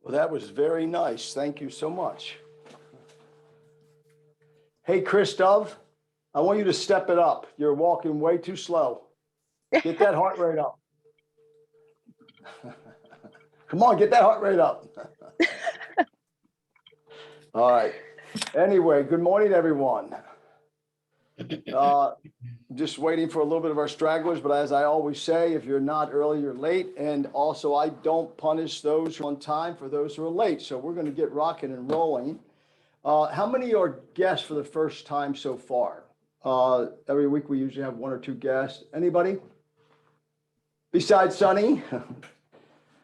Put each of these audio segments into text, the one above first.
Well, that was very nice. Thank you so much. Hey, Christoph, I want you to step it up. You're walking way too slow. Get that heart rate up. Come on, get that heart rate up. All right. Anyway, good morning, everyone. Just waiting for a little bit of our stragglers, but as I always say, if you're not early, you're late. And also, I don't punish those who are on time for those who are late. So we're going to get rocking and rolling. How many are guests for the first time so far? Every week we usually have one or two guests. Anybody? Besides Sonny?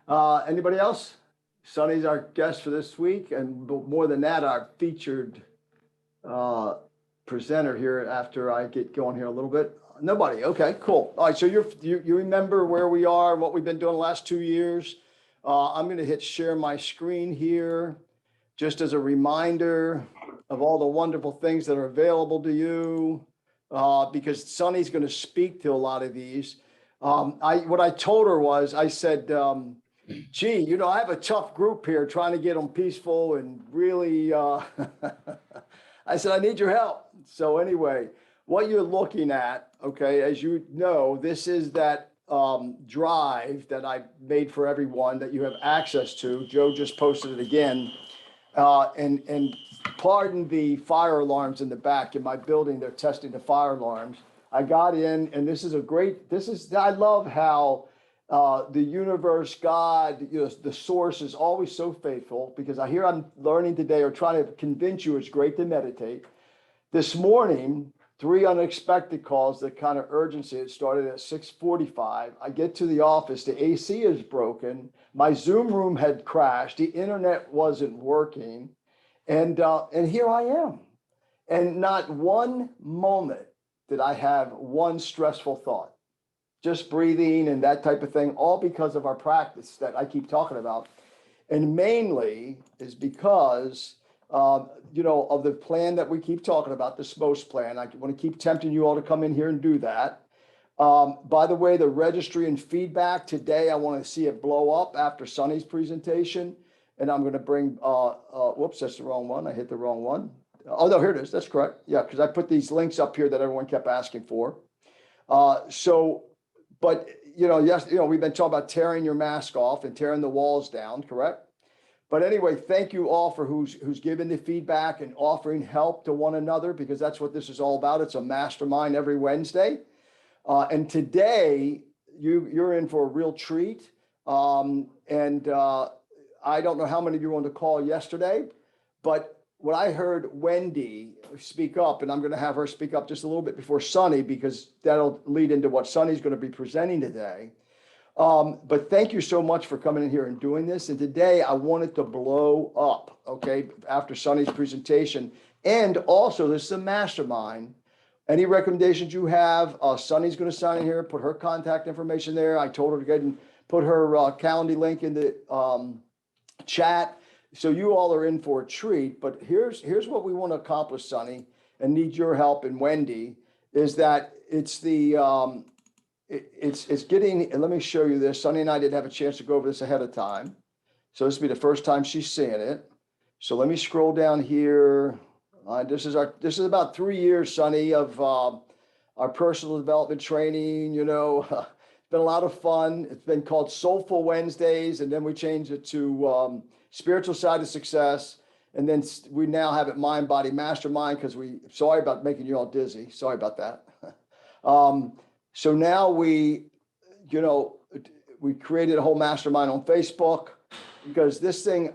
Anybody else? Sonny's our guest for this week, and more than that, our featured presenter here after I get going here a little bit. Nobody. Okay, cool. All right, so you remember where we are and what we've been doing the last 2 years. I'm going to hit share my screen here just as a reminder of all the wonderful things that are available to you, because Sonny's going to speak to a lot of these. What I told her was, I said, gee, I have a tough group here trying to get them peaceful and really, I said, I need your help. So anyway, what you're looking at, okay, as you know, this is that drive that I made for everyone that you have access to. Joe just posted it again. And pardon the fire alarms in the back in my building. They're testing the fire alarms. I got in, and I love how the universe, God, the source is always so faithful, because I'm learning today, or trying to convince you it's great to meditate. This morning, 3 unexpected calls, that kind of urgency. It started at 6:45. I get to the office, the AC is broken. My Zoom room had crashed. The internet wasn't working. And here I am. And not one moment did I have one stressful thought. Just breathing and that type of thing, all because of our practice that I keep talking about. And mainly is because, of the plan that we keep talking about, the SMOS plan. I want to keep tempting you all to come in here and do that. By the way, the registry and feedback today, I want to see it blow up after Sonny's presentation. And I'm going to bring, whoops, that's the wrong one. I hit the wrong one. Oh, no, here it is. That's correct. Yeah, because I put these links up here that everyone kept asking for. But, yes, we've been talking about tearing your mask off and tearing the walls down, correct? But anyway, thank you all for who's giving the feedback and offering help to one another, because that's what this is all about. It's a mastermind every Wednesday. And today you're in for a real treat. I don't know how many of you were on the call yesterday, but when I heard Wendy speak up, and I'm going to have her speak up just a little bit before Sonny, because that'll lead into what Sonny's going to be presenting today. But thank you so much for coming in here and doing this. And today I wanted to blow up, okay, after Sonny's presentation. And also, this is a mastermind. Any recommendations you have, Sonny's going to sign in here, put her contact information there. I told her to go ahead and put her Calendly link in the chat. So you all are in for a treat. But here's what we want to accomplish, Sonny, and need your help, and Wendy, is that it's getting, and let me show you this. Sonny and I didn't have a chance to go over this ahead of time. So this will be the first time she's seeing it. So let me scroll down here. This is about 3 years, Sonny, of our personal development training. It's been a lot of fun. It's been called Soulful Wednesdays, and then we changed it to Spiritual Side of Success. And then we now have it Mind Body Mastermind, because sorry about making you all dizzy. Sorry about that. So now we created a whole mastermind on Facebook, because this thing,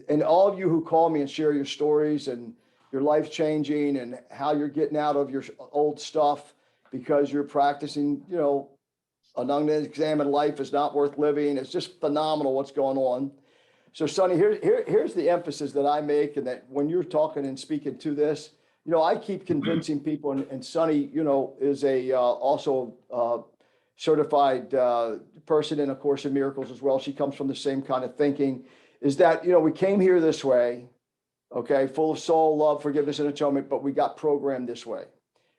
and all of you who call me and share your stories and your life changing and how you're getting out of your old stuff because you're practicing, an unexamined life is not worth living. It's just phenomenal what's going on. So Sonny, here's the emphasis that I make, and that when you're talking and speaking to this, I keep convincing people, and Sonny, is also certified person in A Course in Miracles as well. She comes from the same kind of thinking, is that, we came here this way, okay, full of soul, love, forgiveness, and atonement, but we got programmed this way.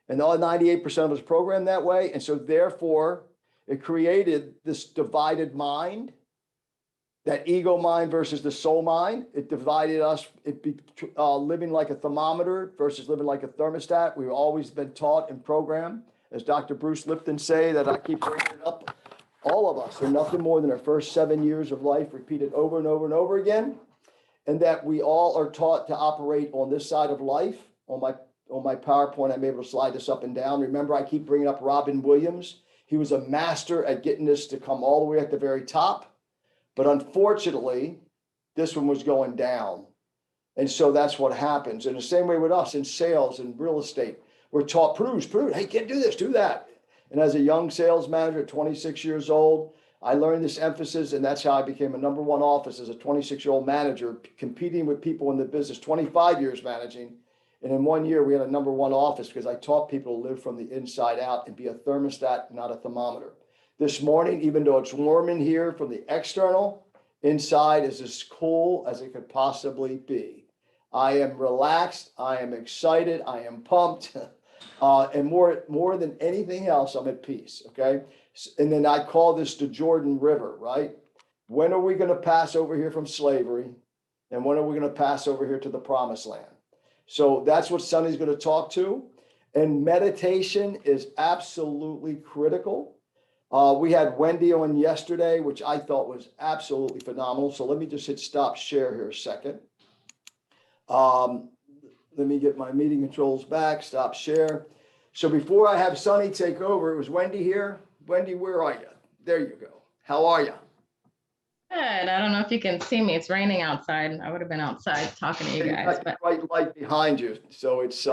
And all 98% of us programmed that way. And so therefore, it created this divided mind that ego mind versus the soul mind. It divided us. Living like a thermometer versus living like a thermostat. We've always been taught and programmed, as Dr. Bruce Lipton say, that I keep bringing it up. All of us are nothing more than our first 7 years of life repeated over and over and over again, and that we all are taught to operate on this side of life. On my PowerPoint, I'm able to slide this up and down. Remember, I keep bringing up Robin Williams. He was a master at getting this to come all the way at the very top. But unfortunately, this one was going down. And so that's what happens. And the same way with us in sales and real estate, we're taught, produce, hey, can't do this, do that. And as a young sales manager at 26 years old, I learned this emphasis, and that's how I became a number one office as a 26-year-old manager, competing with people in the business, 25 years managing. And in 1 year, we had a number one office because I taught people to live from the inside out and be a thermostat, not a thermometer. This morning, even though it's warm in here from the external, inside is as cool as it could possibly be. I am relaxed. I am excited. I am pumped. And more than anything else, I'm at peace. Okay. And then I call this the Jordan River, right? When are we going to pass over here from slavery? And when are we going to pass over here to the promised land? So that's what Sonny's going to talk to. And meditation is absolutely critical. We had Wendy on yesterday, which I thought was absolutely phenomenal. So let me just hit stop share here a second. Let me get my meeting controls back, stop share. So before I have Sonny take over, it was Wendy here. Wendy, where are you? There you go. How are you? Good. I don't know if you can see me. It's raining outside. I would have been outside talking to you guys. But bright light behind you. So it's,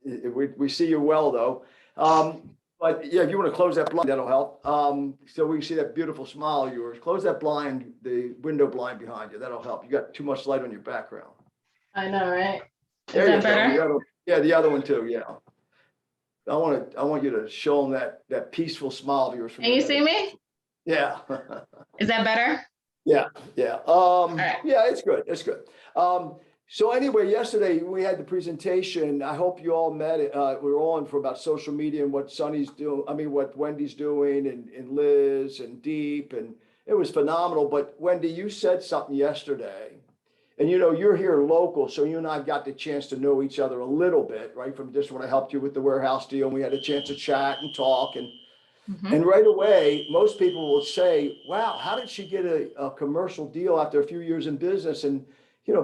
we see you well though. But yeah, if you want to close that blind, that'll help. So we can see that beautiful smile of yours. Close that blind, the window blind behind you. That'll help. You got too much light on your background. I know, right? There you Is that better? Yeah, the other one too. Yeah. I want you to show them that peaceful smile of yours. Can you see me? Yeah. Is that better? Yeah. Yeah. Right. Yeah, it's good. It's good. So anyway, yesterday we had the presentation. I hope you all met it. We were on for about social media and what Sonny's doing. I mean, what Wendy's doing and Liz and Deep, and it was phenomenal. But Wendy, you said something yesterday, and you're here local, so you and I got the chance to know each other a little bit, right? From just when I helped you with the warehouse deal, and we had a chance to chat and talk, and right away, most people will say, "Wow, how did she get a commercial deal after a few years in business and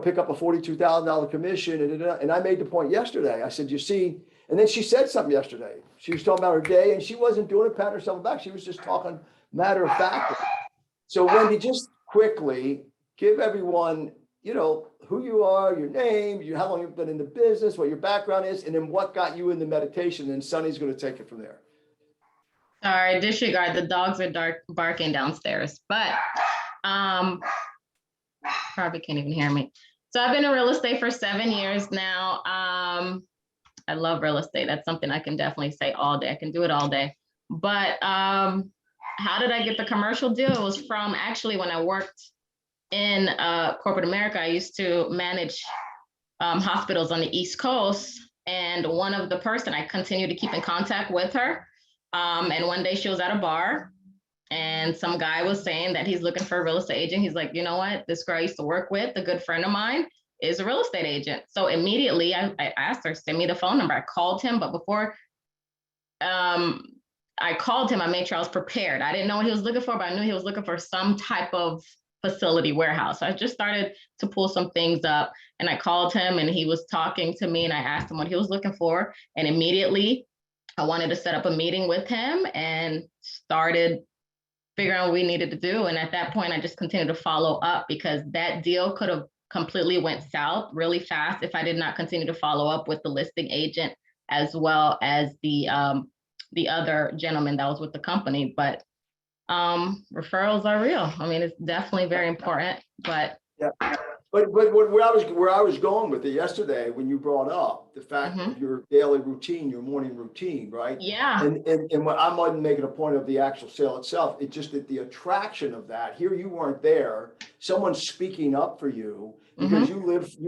pick up a $42,000 commission?" And I made the point yesterday. I said, "You see," and then she said something yesterday. She was talking about her day, and she wasn't doing it, patting herself back. She was just talking matter of fact. So Wendy, just quickly give everyone, who you are, your name, how long you've been in the business, what your background is, and then what got you into meditation. And Sonny's going to take it from there. Sorry, disregard. The dogs are barking downstairs, but probably can't even hear me. So I've been in real estate for 7 years now. I love real estate. That's something I can definitely say all day. I can do it all day. But how did I get the commercial deal? It was from actually when I worked in corporate America. I used to manage hospitals on the East Coast. And one of the person, I continued to keep in contact with her. And one day she was at a bar and some guy was saying that he's looking for a real estate agent. He's like, you know what? This girl I used to work with, a good friend of mine, is a real estate agent. So immediately I asked her, send me the phone number. I called him, but before I called him, I made sure I was prepared. I didn't know what he was looking for, but I knew he was looking for some type of facility warehouse. So I just started to pull some things up and I called him and he was talking to me and I asked him what he was looking for. And immediately I wanted to set up a meeting with him and started figuring out what we needed to do. And at that point, I just continued to follow up because that deal could have completely went south really fast if I did not continue to follow up with the listing agent as well as the other gentleman that was with the company. But referrals are real. I mean, it's definitely very important, but yeah. But where I was going with it yesterday, when you brought up the fact of your daily routine, your morning routine, right? Yeah. And what I'm not making a point of the actual sale itself, it's just that the attraction of that. Here you weren't there. Someone's speaking up for you because you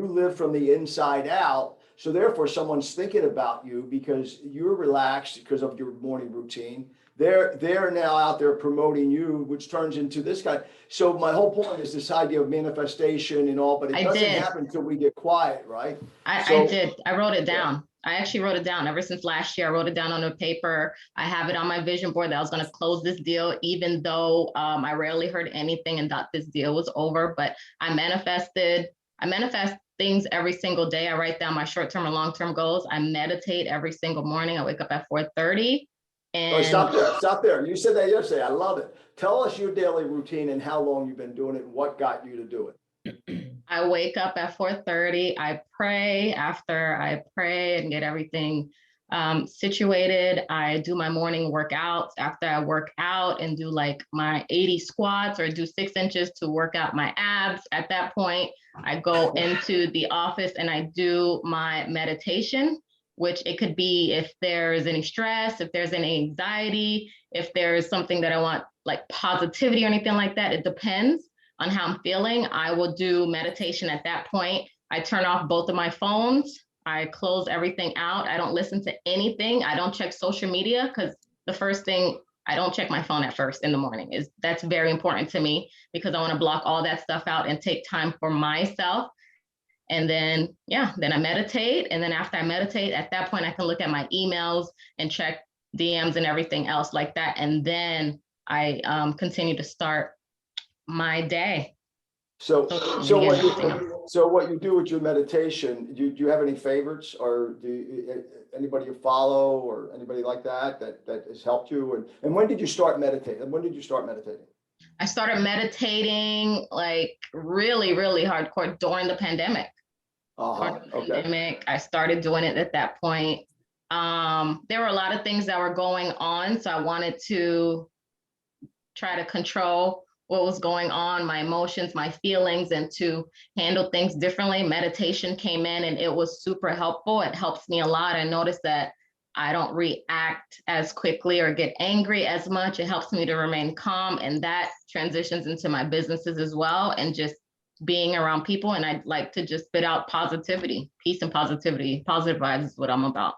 live from the inside out. So therefore, someone's thinking about you because you're relaxed because of your morning routine. they're now out there promoting you, which turns into this guy. So my whole point is this idea of manifestation and all, but it I doesn't did. happen until we get quiet, right? I So did. I wrote it yeah. down. I actually wrote it down ever since last year. I wrote it down on a paper. I have it on my vision board that I was going to close this deal, even though I rarely heard anything and thought this deal was over. But I manifest things every single day. I write down my short-term and long-term goals. I meditate every single morning. I wake up at 4:30. Oh, stop And there. Stop there. You said that yesterday. I love it. Tell us your daily routine and how long you've been doing it and what got you to do it. I wake up at 4:30. I pray. After I pray and get everything situated, I do my morning workouts. After I work out and do like my 80 squats or do 6 inches to work out my abs, at that point, I go into the office and I do my meditation, which it could be if there's any stress, if there's any anxiety, if there's something that I want like positivity or anything like that. It depends on how I'm feeling. I will do meditation at that point. I turn off both of my phones. I close everything out. I don't listen to anything. I don't check social media because the first thing, I don't check my phone at first in the morning. That's very important to me because I want to block all that stuff out and take time for myself. And then, then I meditate. And then after I meditate, at that point, I can look at my emails and check DMs and everything else like that. And then I continue to start my day. So what you do with your meditation, do you have any favorites or anybody you follow or anybody like that has helped you? And when did you start meditating? I started meditating like really, really hardcore during the pandemic. Okay. I started doing it at that point. There were a lot of things that were going on, so I wanted to try to control what was going on, my emotions, my feelings, and to handle things differently. Meditation came in and it was super helpful. It helps me a lot. I noticed that I don't react as quickly or get angry as much. It helps me to remain calm, and that transitions into my businesses as well, and just being around people. And I'd like to just spit out positivity, peace and positivity. Positive vibes is what I'm about.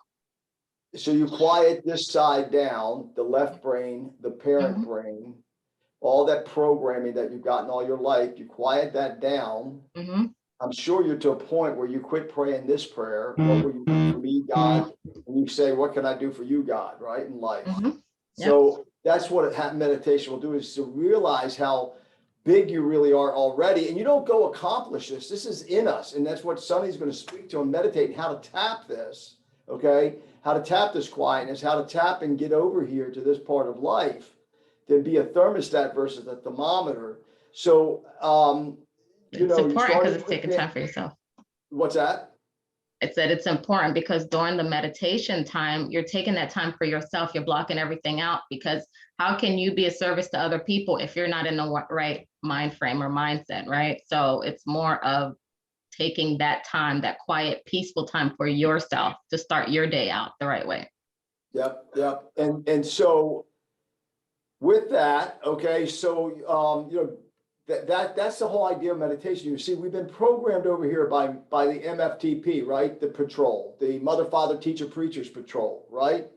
So you quiet this side down, the left brain, the parent brain, all that programming that you've gotten all your life, you quiet that down. I'm sure you're to a point where you quit praying this prayer, what will you do for me, God? And you say, what can I do for you, God, right, in life? So that's what meditation will do, is to realize how big you really are already. And you don't go accomplish this. This is in us. And that's what Sonny's going to speak to and meditate and how to tap this, okay? How to tap this quietness, how to tap and get over here to this part of life. To be a thermostat versus a thermometer. So, it's important because it's taking time for yourself. What's that? It said it's important because during the meditation time, you're taking that time for yourself. You're blocking everything out, because how can you be a service to other people if you're not in the right mind frame or mindset, right? So it's more of taking that time, that quiet, peaceful time for yourself to start your day out the right way. Yep. And so, with that, okay, so that's the whole idea of meditation. You see, we've been programmed over here by the MFTP, right? The patrol, the Mother, Father, Teacher, Preachers Patrol, right?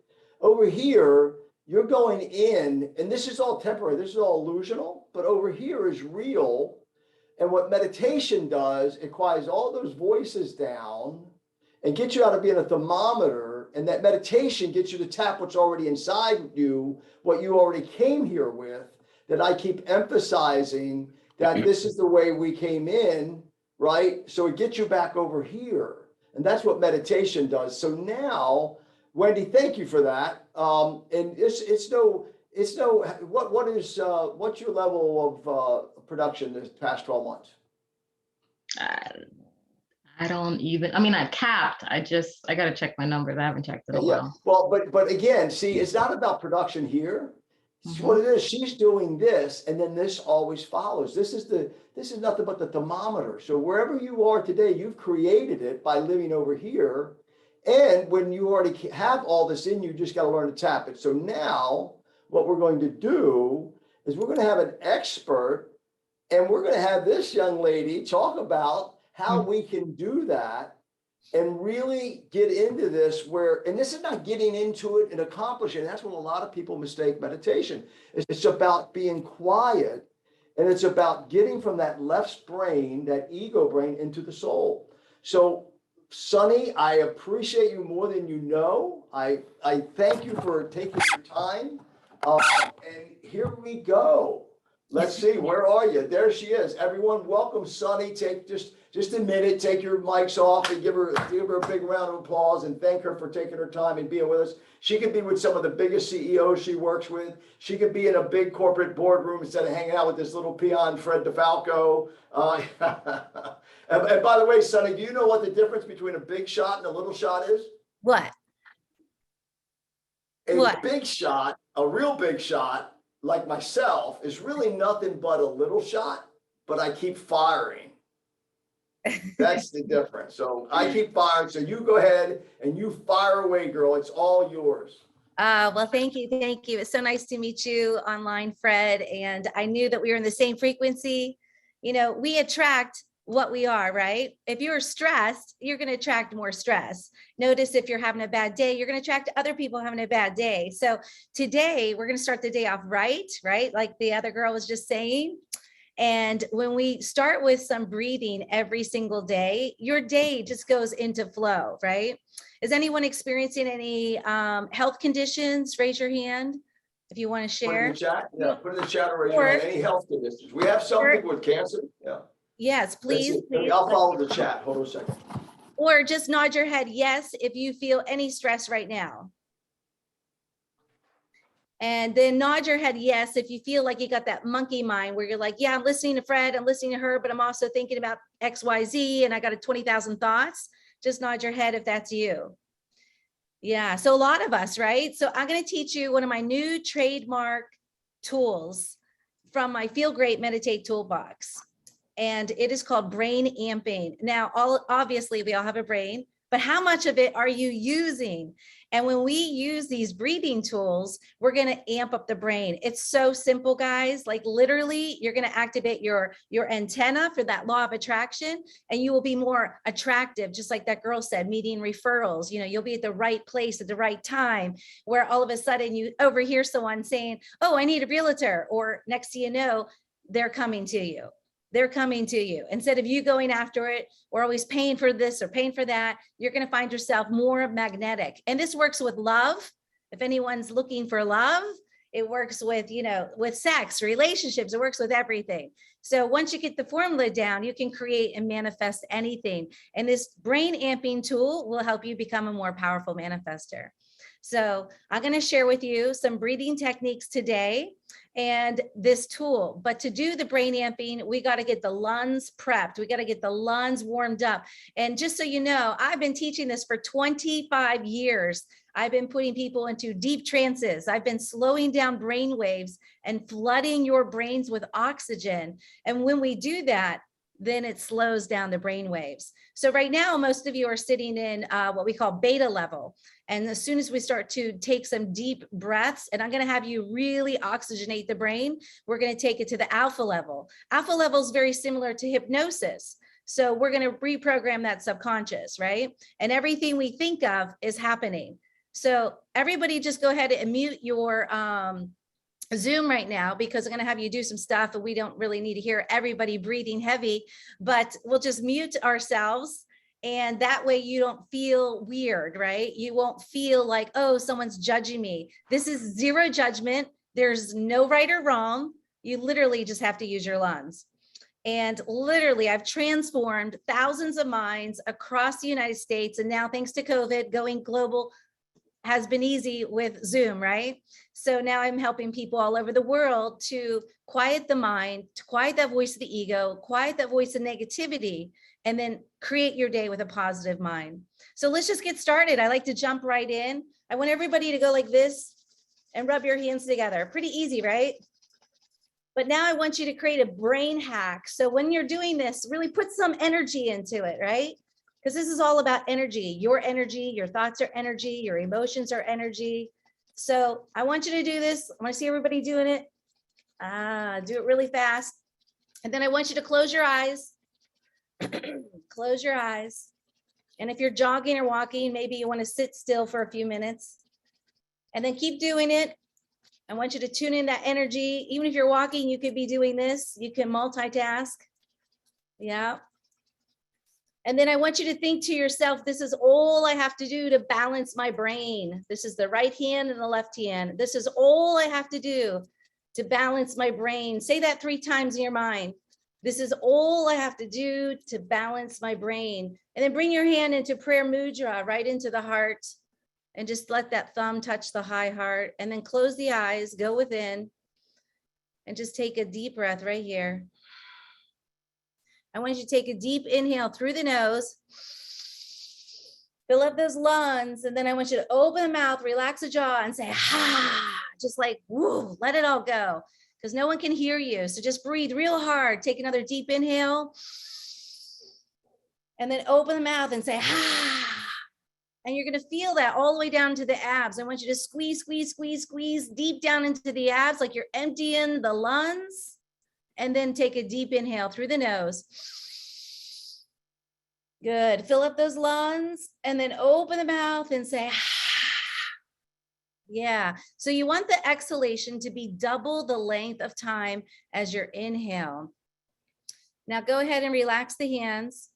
Over here, you're going in, and this is all temporary, this is all illusional, but over here is real. And what meditation does, it quiets all those voices down and gets you out of being a thermometer. And that meditation gets you to tap what's already inside you, what you already came here with, that I keep emphasizing that this is the way we came in, right? So it gets you back over here. And that's what meditation does. So now, Wendy, thank you for that. And what's your level of production this past 12 months? I capped. I got to check my numbers. I haven't checked in a while. Well, but again, see, it's not about production here. What it is, she's doing this, and then this always follows. This is nothing but the thermometer. So wherever you are today, you've created it by living over here. And when you already have all this in you, just got to learn to tap it. So now what we're going to do is we're going to have an expert, and we're going to have this young lady talk about how we can do that and really get into this and this is not getting into it and accomplishing. That's what a lot of people mistake meditation. It's about being quiet, and it's about getting from that left brain, that ego brain, into the soul. So, Sonny, I appreciate you more than you know. I thank you for taking your time. And here we go. Let's see, where are you? There she is. Everyone, welcome Sonny. Take just a minute, take your mics off and give her a big round of applause and thank her for taking her time and being with us. She could be with some of the biggest CEOs she works with. She could be in a big corporate boardroom instead of hanging out with this little peon, Fred DeFalco. And by the way, Sonny, do you know what the difference between a big shot and a little shot is? What? Big shot, a real big shot, like myself, is really nothing but a little shot, but I keep firing. That's the difference. So I keep firing. So you go ahead and you fire away, girl. It's all yours. Well, thank you. Thank you. It's so nice to meet you online, Fred. And I knew that we were in the same frequency. You know, we attract what we are, right? If you're stressed, you're going to attract more stress. Notice if you're having a bad day, you're going to attract other people having a bad day. So today we're going to start the day off right? Like the other girl was just saying. And when we start with some breathing every single day, your day just goes into flow, right? Is anyone experiencing any health conditions? Raise your hand if you want to share. Put in the chat. Yeah, put in the chat or raise your hand. Any health conditions. We have some people with cancer. Yeah. Yes, please. I'll follow the chat. Hold on a second. Or just nod your head yes if you feel any stress right now. And then nod your head yes if you feel like you got that monkey mind where you're like, yeah, I'm listening to Fred, I'm listening to her, but I'm also thinking about XYZ and I got 20,000 thoughts. Just nod your head if that's you. Yeah, so a lot of us, right? So I'm going to teach you one of my new trademark tools from my Feel Great Meditate Toolbox. And it is called brain amping. Now, obviously we all have a brain, but how much of it are you using? And when we use these breathing tools, we're going to amp up the brain. It's so simple, guys. Like literally, you're going to activate your antenna for that law of attraction, and you will be more attractive, just like that girl said, meeting referrals. You know, you'll be at the right place at the right time, where all of a sudden you overhear someone saying, oh, I need a realtor, or next thing you know, they're coming to you. They're coming to you. Instead of you going after it or always paying for this or paying for that, you're going to find yourself more magnetic. And this works with love. If anyone's looking for love, it works with, you know, with sex, relationships, it works with everything. So once you get the formula down, you can create and manifest anything. And this brain amping tool will help you become a more powerful manifester. So I'm going to share with you some breathing techniques today and this tool. But to do the brain amping, we got to get the lungs prepped. We got to get the lungs warmed up. And just so you know, I've been teaching this for 25 years. I've been putting people into deep trances. I've been slowing down brain waves and flooding your brains with oxygen. And when we do that, then it slows down the brain waves. So right now, most of you are sitting in what we call beta level. And as soon as we start to take some deep breaths, and I'm going to have you really oxygenate the brain, we're going to take it to the alpha level. Alpha level is very similar to hypnosis. So we're going to reprogram that subconscious, right? And everything we think of is happening. So everybody just go ahead and mute your Zoom right now, because I'm going to have you do some stuff and we don't really need to hear everybody breathing heavy, but we'll just mute ourselves. And that way you don't feel weird, right? You won't feel like, oh, someone's judging me. This is zero judgment. There's no right or wrong. You literally just have to use your lungs. And literally, I've transformed thousands of minds across the United States. And now, thanks to COVID, going global has been easy with Zoom, right? So now I'm helping people all over the world to quiet the mind, to quiet that voice of the ego, quiet that voice of negativity, and then create your day with a positive mind. So let's just get started. I like to jump right in. I want everybody to go like this and rub your hands together. Pretty easy, right? But now I want you to create a brain hack. So when you're doing this, really put some energy into it, right? Because this is all about energy. Your thoughts are energy, your emotions are energy. So I want you to do this. I want to see everybody doing it. Do it really fast. And then I want you to close your eyes. Close your eyes. And if you're jogging or walking, maybe you want to sit still for a few minutes and then keep doing it. I want you to tune in that energy. Even if you're walking, you could be doing this. You can multitask. Yeah. And then I want you to think to yourself, this is all I have to do to balance my brain. This is the right hand and the left hand. This is all I have to do to balance my brain. Say that 3 times in your mind. This is all I have to do to balance my brain. And then bring your hand into prayer mudra, right into the heart. And just let that thumb touch the high heart. And then close the eyes, go within. And just take a deep breath right here. I want you to take a deep inhale through the nose. Fill up those lungs. And then I want you to open the mouth, relax the jaw, and say, ha, just like, woo, let it all go. Because no one can hear you. So just breathe real hard. Take another deep inhale. And then open the mouth and say, ah. And you're going to feel that all the way down to the abs. I want you to squeeze, squeeze, squeeze, squeeze deep down into the abs, like you're emptying the lungs. And then take a deep inhale through the nose. Good. Fill up those lungs and then open the mouth and say, ah. Yeah. So you want the exhalation to be double the length of time as your inhale. Now go ahead and relax the hands.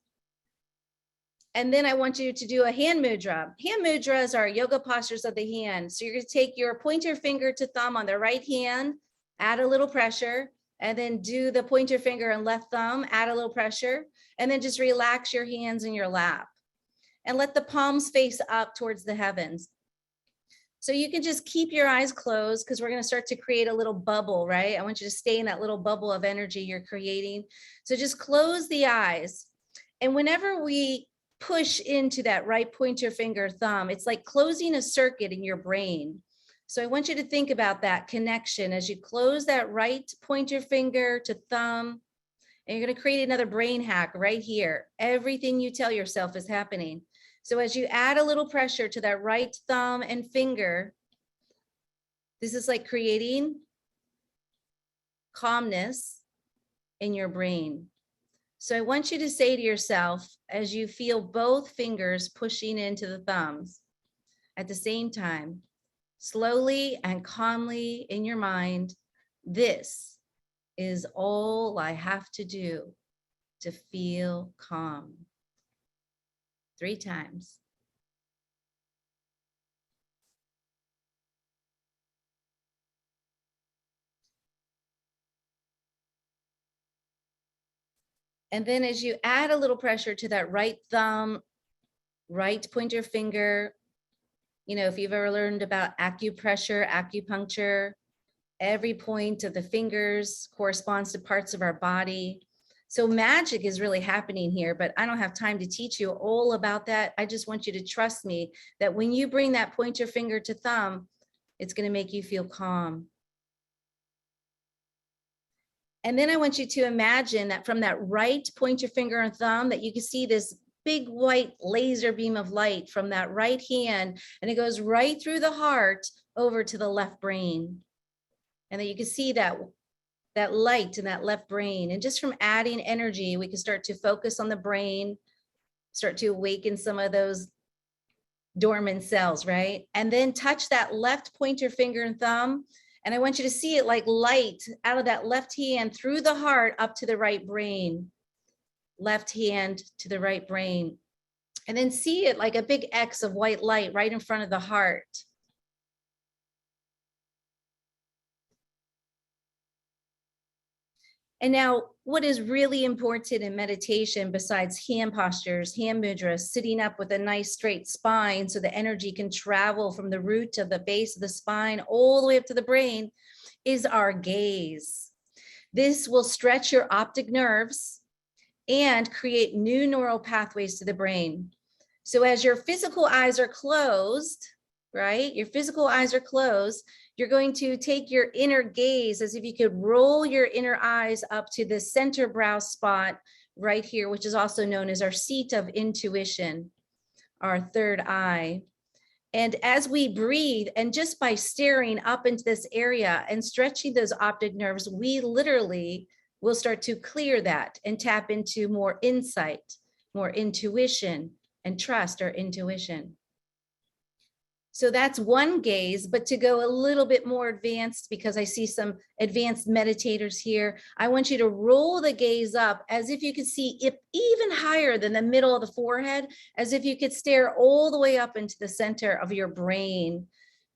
And then I want you to do a hand mudra. Hand mudras are yoga postures of the hand. So you're going to take your pointer finger to thumb on the right hand, add a little pressure, and then do the pointer finger and left thumb, add a little pressure, and then just relax your hands in your lap. And let the palms face up towards the heavens. So you can just keep your eyes closed because we're going to start to create a little bubble, right? I want you to stay in that little bubble of energy you're creating. So just close the eyes. And whenever we push into that right pointer finger thumb, it's like closing a circuit in your brain. So I want you to think about that connection as you close that right pointer finger to thumb. And you're going to create another brain hack right here. Everything you tell yourself is happening. So as you add a little pressure to that right thumb and finger, this is like creating calmness in your brain. So I want you to say to yourself, as you feel both fingers pushing into the thumbs at the same time, slowly and calmly in your mind, this is all I have to do to feel calm. 3 times. And then as you add a little pressure to that right thumb, right pointer finger, you know, if you've ever learned about acupressure, acupuncture, every point of the fingers corresponds to parts of our body. So magic is really happening here, but I don't have time to teach you all about that. I just want you to trust me that when you bring that pointer finger to thumb, it's going to make you feel calm. And then I want you to imagine that from that right pointer finger and thumb that you can see this big white laser beam of light from that right hand, and it goes right through the heart over to the left brain. And that you can see that light in that left brain. And just from adding energy, we can start to focus on the brain, start to awaken some of those dormant cells, right? And then touch that left pointer finger and thumb. And I want you to see it like light out of that left hand through the heart up to the right brain. Left hand to the right brain. And then see it like a big X of white light right in front of the heart. And now what is really important in meditation besides hand postures, hand mudras, sitting up with a nice straight spine so the energy can travel from the root to the base of the spine all the way up to the brain, is our gaze. This will stretch your optic nerves and create new neural pathways to the brain. So as your physical eyes are closed, right? Your physical eyes are closed. You're going to take your inner gaze as if you could roll your inner eyes up to the center brow spot right here, which is also known as our seat of intuition, our third eye. And as we breathe, and just by staring up into this area and stretching those optic nerves, we literally will start to clear that and tap into more insight, more intuition, and trust our intuition. So that's one gaze, but to go a little bit more advanced, because I see some advanced meditators here, I want you to roll the gaze up as if you could see it even higher than the middle of the forehead, as if you could stare all the way up into the center of your brain.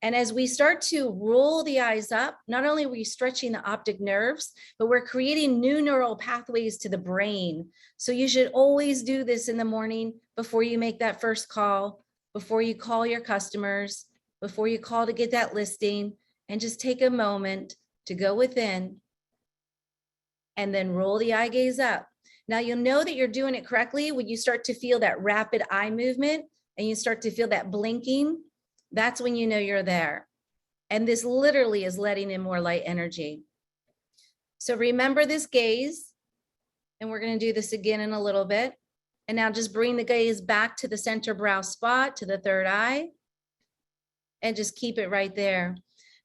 And as we start to roll the eyes up, not only are we stretching the optic nerves, but we're creating new neural pathways to the brain. So you should always do this in the morning before you make that first call, before you call your customers, before you call to get that listing, and just take a moment to go within and then roll the eye gaze up. Now you'll know that you're doing it correctly when you start to feel that rapid eye movement and you start to feel that blinking. That's when you know you're there. And this literally is letting in more light energy. So remember this gaze, and we're going to do this again in a little bit. And now just bring the gaze back to the center brow spot, to the third eye, and just keep it right there.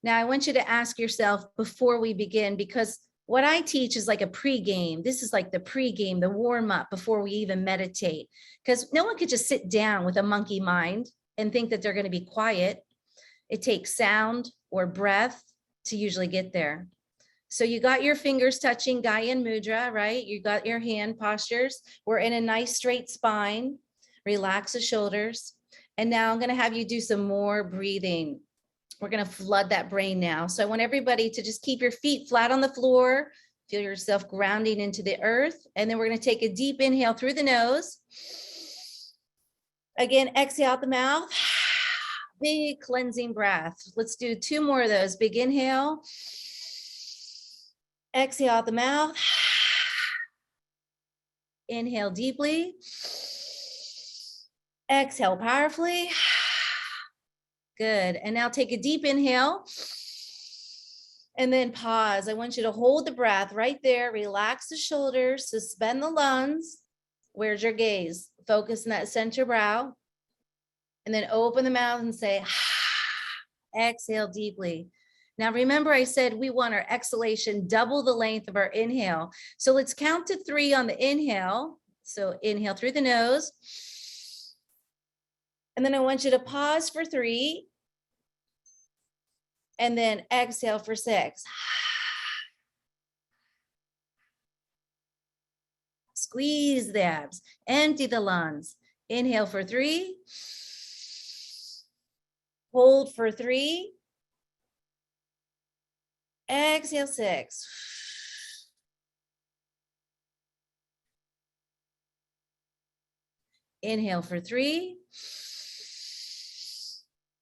Now I want you to ask yourself before we begin, because what I teach is like a pregame. This is like the pregame, the warm up before we even meditate, because no one could just sit down with a monkey mind and think that they're going to be quiet. It takes sound or breath to usually get there. So you got your fingers touching Gyan Mudra, right? You got your hand postures. We're in a nice straight spine. Relax the shoulders. And now I'm going to have you do some more breathing. We're going to flood that brain now. So I want everybody to just keep your feet flat on the floor. Feel yourself grounding into the earth. And then we're going to take a deep inhale through the nose. Again, exhale out the mouth. Big cleansing breath. Let's do 2 more of those. Big inhale. Exhale out the mouth. Inhale deeply. Exhale powerfully. Good. And now take a deep inhale. And then pause. I want you to hold the breath right there. Relax the shoulders. Suspend the lungs. Where's your gaze? Focus in that center brow. And then open the mouth and say, exhale deeply. Now, remember I said we want our exhalation double the length of our inhale. So let's count to 3 on the inhale. So inhale through the nose. And then I want you to pause for 3. And then exhale for 6. Squeeze the abs, empty the lungs. Inhale for 3. Hold for 3. Exhale 6. Inhale for 3.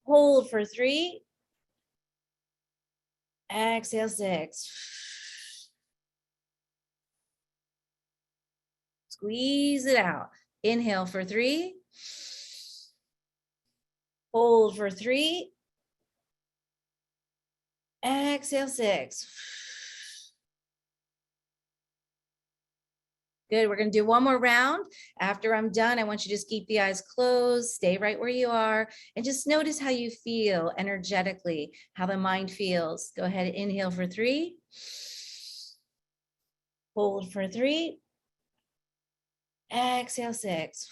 Hold for 3. Exhale 6. Squeeze it out. Inhale for 3. Hold for 3. Exhale 6. Good. We're going to do one more round. After I'm done, I want you to just keep the eyes closed, stay right where you are, and just notice how you feel energetically, how the mind feels. Go ahead and inhale for 3. Hold for 3. Exhale 6.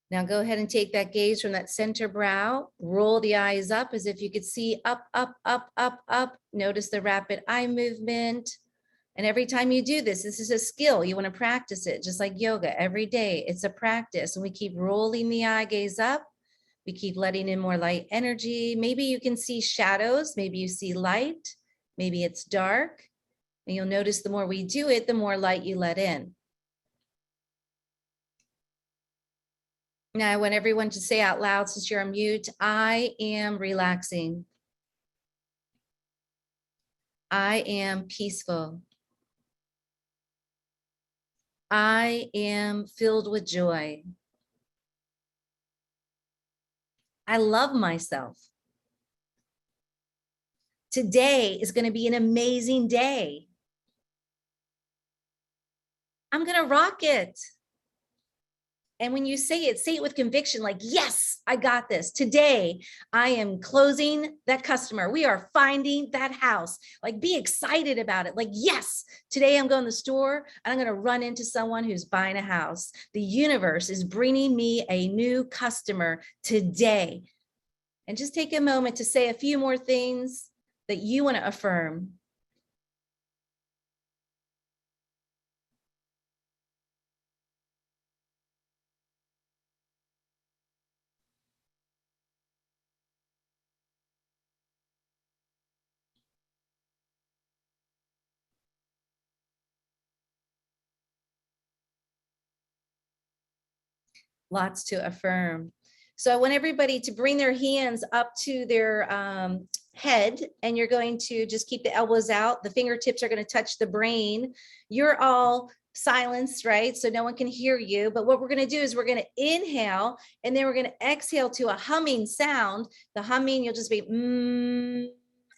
Now go ahead and take that gaze from that center brow, roll the eyes up as if you could see up, up, up, up, up. Notice the rapid eye movement. And every time you do this, this is a skill. You want to practice it just like yoga every day. It's a practice. And we keep rolling the eye gaze up. We keep letting in more light energy. Maybe you can see shadows. Maybe you see light. Maybe it's dark. And you'll notice the more we do it, the more light you let in. Now, I want everyone to say out loud, since you're on mute, I am relaxing. I am peaceful. I am filled with joy. I love myself. Today is going to be an amazing day. I'm going to rock it. And when you say it with conviction, like, yes, I got this. Today, I am closing that customer. We are finding that house. Like, be excited about it. Like, yes, today I'm going to the store and I'm going to run into someone who's buying a house. The universe is bringing me a new customer today. And just take a moment to say a few more things that you want to affirm. Lots to affirm. So I want everybody to bring their hands up to their head, and you're going to just keep the elbows out. The fingertips are going to touch the brain. You're all silenced, right? So no one can hear you. But what we're going to do is we're going to inhale, and then we're going to exhale to a humming sound. The humming, you'll just be and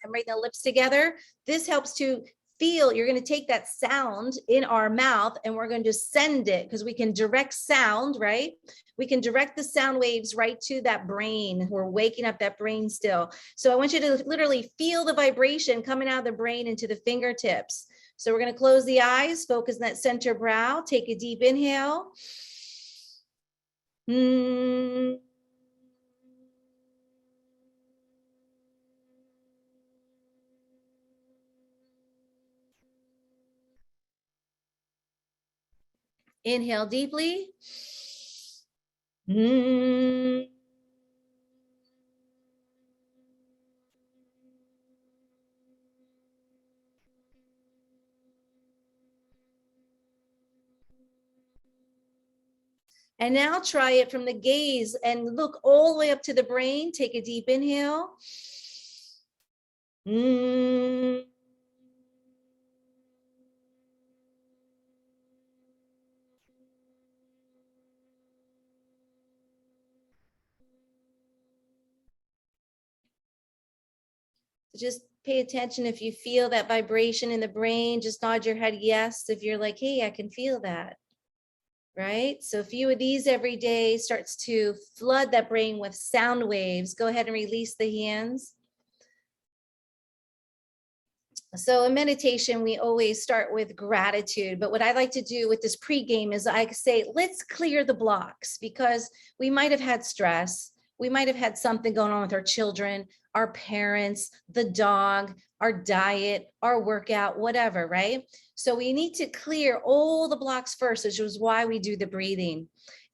bring the lips together. This helps to feel. You're going to take that sound in our mouth and we're going to send it, because we can direct sound, right? We can direct the sound waves right to that brain. We're waking up that brain still. So I want you to literally feel the vibration coming out of the brain into the fingertips. So we're going to close the eyes, focus on that center brow, take a deep inhale. Inhale deeply. And now try it from the gaze and look all the way up to the brain. Take a deep inhale. Just pay attention. If you feel that vibration in the brain, just nod your head yes. If you're like, hey, I can feel that. Right? So a few of these every day starts to flood that brain with sound waves. Go ahead and release the hands. So in meditation, we always start with gratitude. But what I like to do with this pregame is I say, let's clear the blocks, because we might have had stress. We might have had something going on with our children, our parents, the dog, our diet, our workout, whatever, right? So we need to clear all the blocks first, which is why we do the breathing.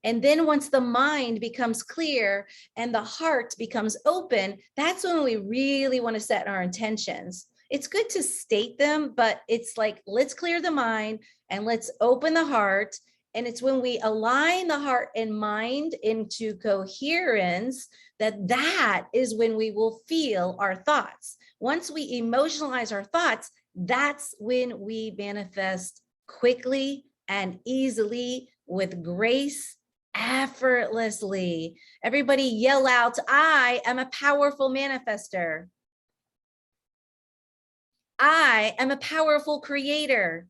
And then once the mind becomes clear and the heart becomes open, that's when we really want to set our intentions. It's good to state them, but it's like, let's clear the mind and let's open the heart. And it's when we align the heart and mind into coherence that is when we will feel our thoughts. Once we emotionalize our thoughts, that's when we manifest quickly and easily with grace, effortlessly. Everybody yell out, I am a powerful manifester. I am a powerful creator.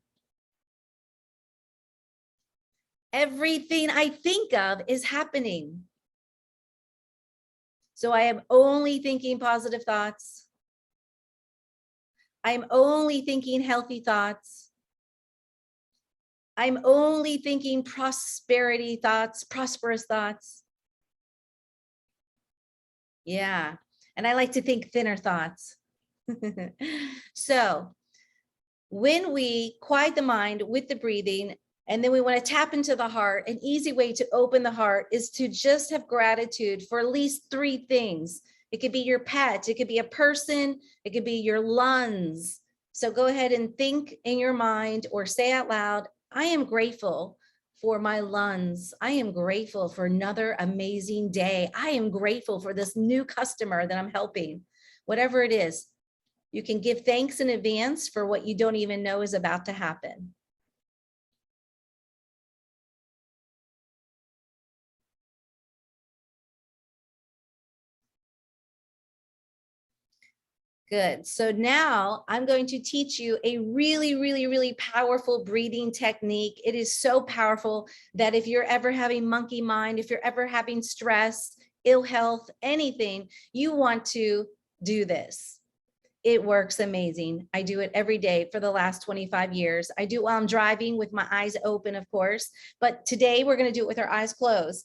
Everything I think of is happening. So I am only thinking positive thoughts. I'm only thinking healthy thoughts. I'm only thinking prosperity thoughts, prosperous thoughts. Yeah. And I like to think thinner thoughts. So when we quiet the mind with the breathing, and then we want to tap into the heart, an easy way to open the heart is to just have gratitude for at least 3 things. It could be your pet, it could be a person, it could be your lungs. So go ahead and think in your mind or say out loud, I am grateful for my lungs. I am grateful for another amazing day. I am grateful for this new customer that I'm helping. Whatever it is, you can give thanks in advance for what you don't even know is about to happen. Good. So now I'm going to teach you a really, really, really powerful breathing technique. It is so powerful that if you're ever having monkey mind, if you're ever having stress, ill health, anything, you want to do this. It works amazing. I do it every day for the last 25 years. I do it while I'm driving with my eyes open, of course, but today we're going to do it with our eyes closed.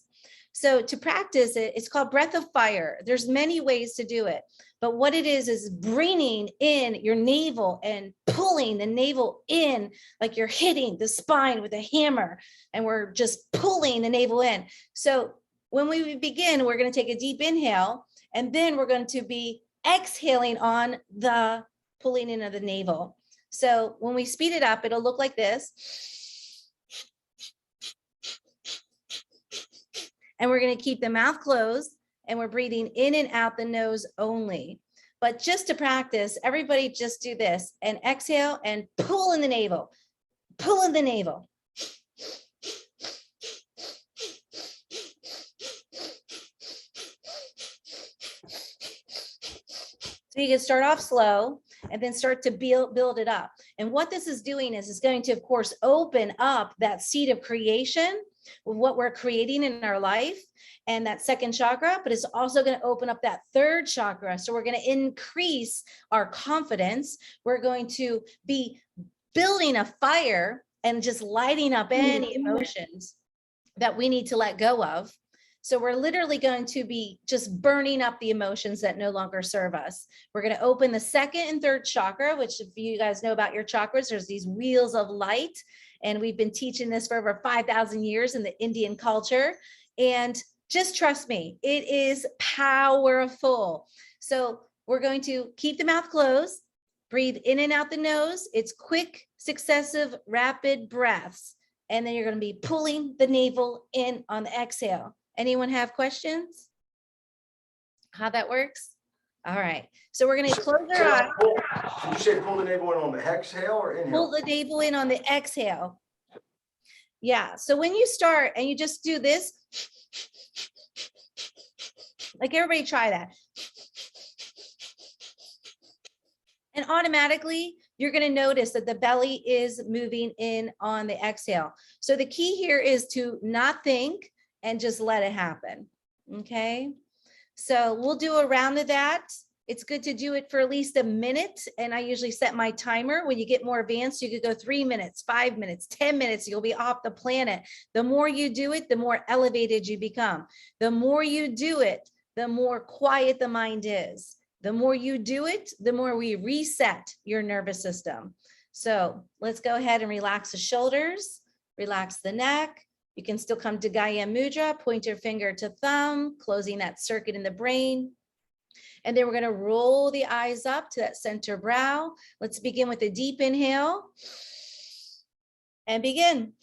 So to practice it, it's called breath of fire. There's many ways to do it, but what it is bringing in your navel and pulling the navel in like you're hitting the spine with a hammer, and we're just pulling the navel in. So when we begin, we're going to take a deep inhale, and then we're going to be exhaling on the pulling in of the navel. So when we speed it up, it'll look like this. And we're going to keep the mouth closed, and we're breathing in and out the nose only. But just to practice, everybody just do this and exhale and pull in the navel, pull in the navel. So you can start off slow and then start to build it up. And what this is doing is it's going to, of course, open up that seed of creation with what we're creating in our life and that second chakra, but it's also going to open up that third chakra. So we're going to increase our confidence. We're going to be building a fire and just lighting up any emotions that we need to let go of. So we're literally going to be just burning up the emotions that no longer serve us. We're going to open the second and third chakra, which if you guys know about your chakras, there's these wheels of light. And we've been teaching this for over 5,000 years in the Indian culture. And just trust me, it is powerful. So we're going to keep the mouth closed, breathe in and out the nose. It's quick, successive, rapid breaths. And then you're going to be pulling the navel in on the exhale. Anyone have questions? How that works? All right. So we're going to close our eyes. Did you say pull the navel in on the exhale or inhale? Pull the navel in on the exhale. Yeah. So when you start and you just do this, like everybody try that. And automatically you're going to notice that the belly is moving in on the exhale. So the key here is to not think and just let it happen. Okay. So we'll do a round of that. It's good to do it for at least a minute. And I usually set my timer. When you get more advanced, you could go 3 minutes, 5 minutes, 10 minutes, you'll be off the planet. The more you do it, the more elevated you become. The more you do it, the more quiet the mind is. The more you do it, the more we reset your nervous system. So let's go ahead and relax the shoulders, relax the neck. You can still come to Gaya Mudra, point your finger to thumb, closing that circuit in the brain. And then we're going to roll the eyes up to that center brow. Let's begin with a deep inhale and begin.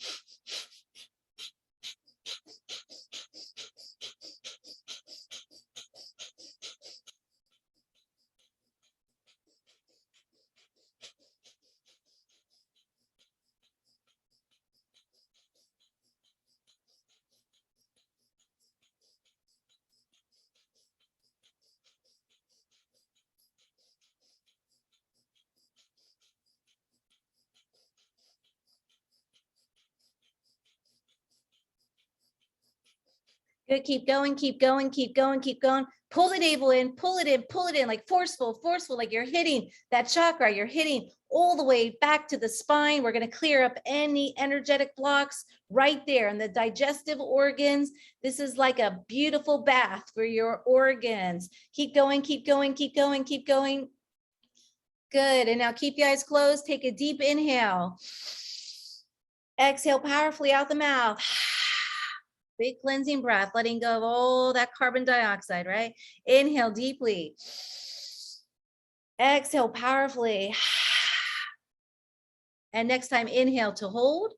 Good, keep going, keep going, keep going, keep going. Pull the navel in, pull it in, like forceful, like you're hitting that chakra, you're hitting all the way back to the spine. We're going to clear up any energetic blocks right there in the digestive organs. This is like a beautiful bath for your organs. Keep going, keep going, keep going, keep going. Good, and now keep your eyes closed. Take a deep inhale. Exhale powerfully out the mouth. Big cleansing breath, letting go of all that carbon dioxide, right? Inhale deeply. Exhale powerfully. And next time, inhale to hold.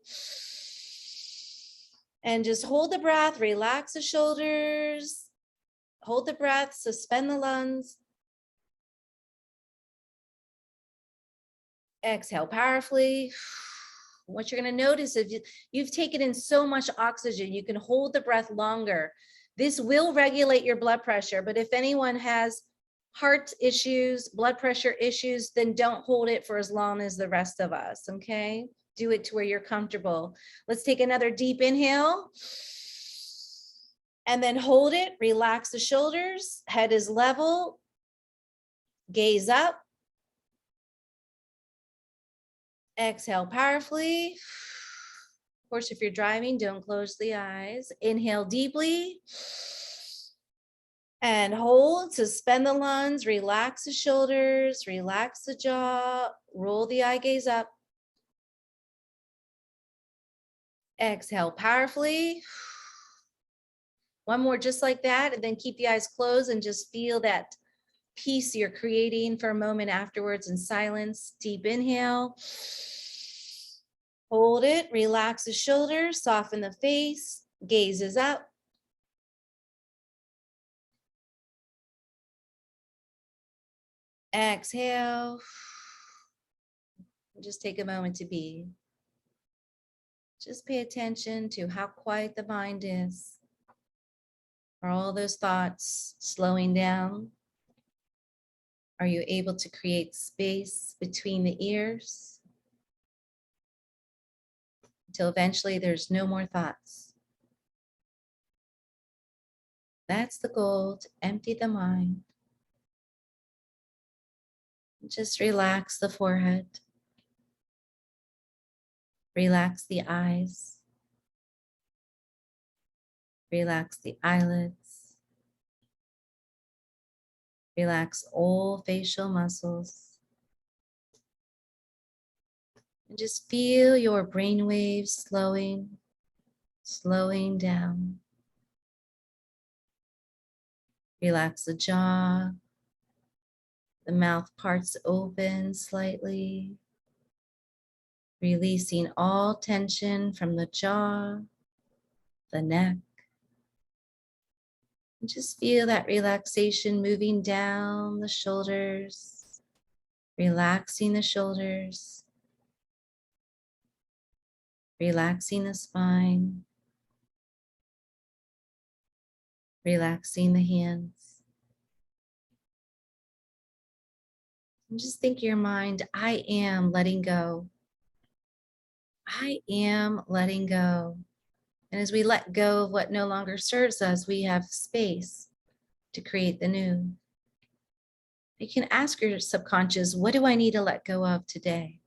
And just hold the breath, relax the shoulders. Hold the breath, suspend the lungs. Exhale powerfully. What you're going to notice is you've taken in so much oxygen, you can hold the breath longer. This will regulate your blood pressure, but if anyone has heart issues, blood pressure issues, then don't hold it for as long as the rest of us, okay? Do it to where you're comfortable. Let's take another deep inhale. And then hold it, relax the shoulders, head is level, gaze up. Exhale powerfully. Of course, if you're driving, don't close the eyes. Inhale deeply. And hold, suspend the lungs, relax the shoulders, relax the jaw, roll the eye gaze up. Exhale powerfully. One more just like that, and then keep the eyes closed and just feel that peace you're creating for a moment afterwards in silence. Deep inhale. Hold it, relax the shoulders, soften the face, gaze is up. Exhale. Just take a moment to be. Just pay attention to how quiet the mind is. Are all those thoughts slowing down? Are you able to create space between the ears? Until eventually there's no more thoughts. That's the goal, to empty the mind. Just relax the forehead. Relax the eyes. Relax the eyelids. Relax all facial muscles. And just feel your brain waves slowing down. Relax the jaw. The mouth parts open slightly. Releasing all tension from the jaw, the neck. And just feel that relaxation moving down the shoulders, relaxing the shoulders, relaxing the spine, relaxing the hands. And just think in your mind, I am letting go. I am letting go. And as we let go of what no longer serves us, we have space to create the new. You can ask your subconscious, what do I need to let go of today?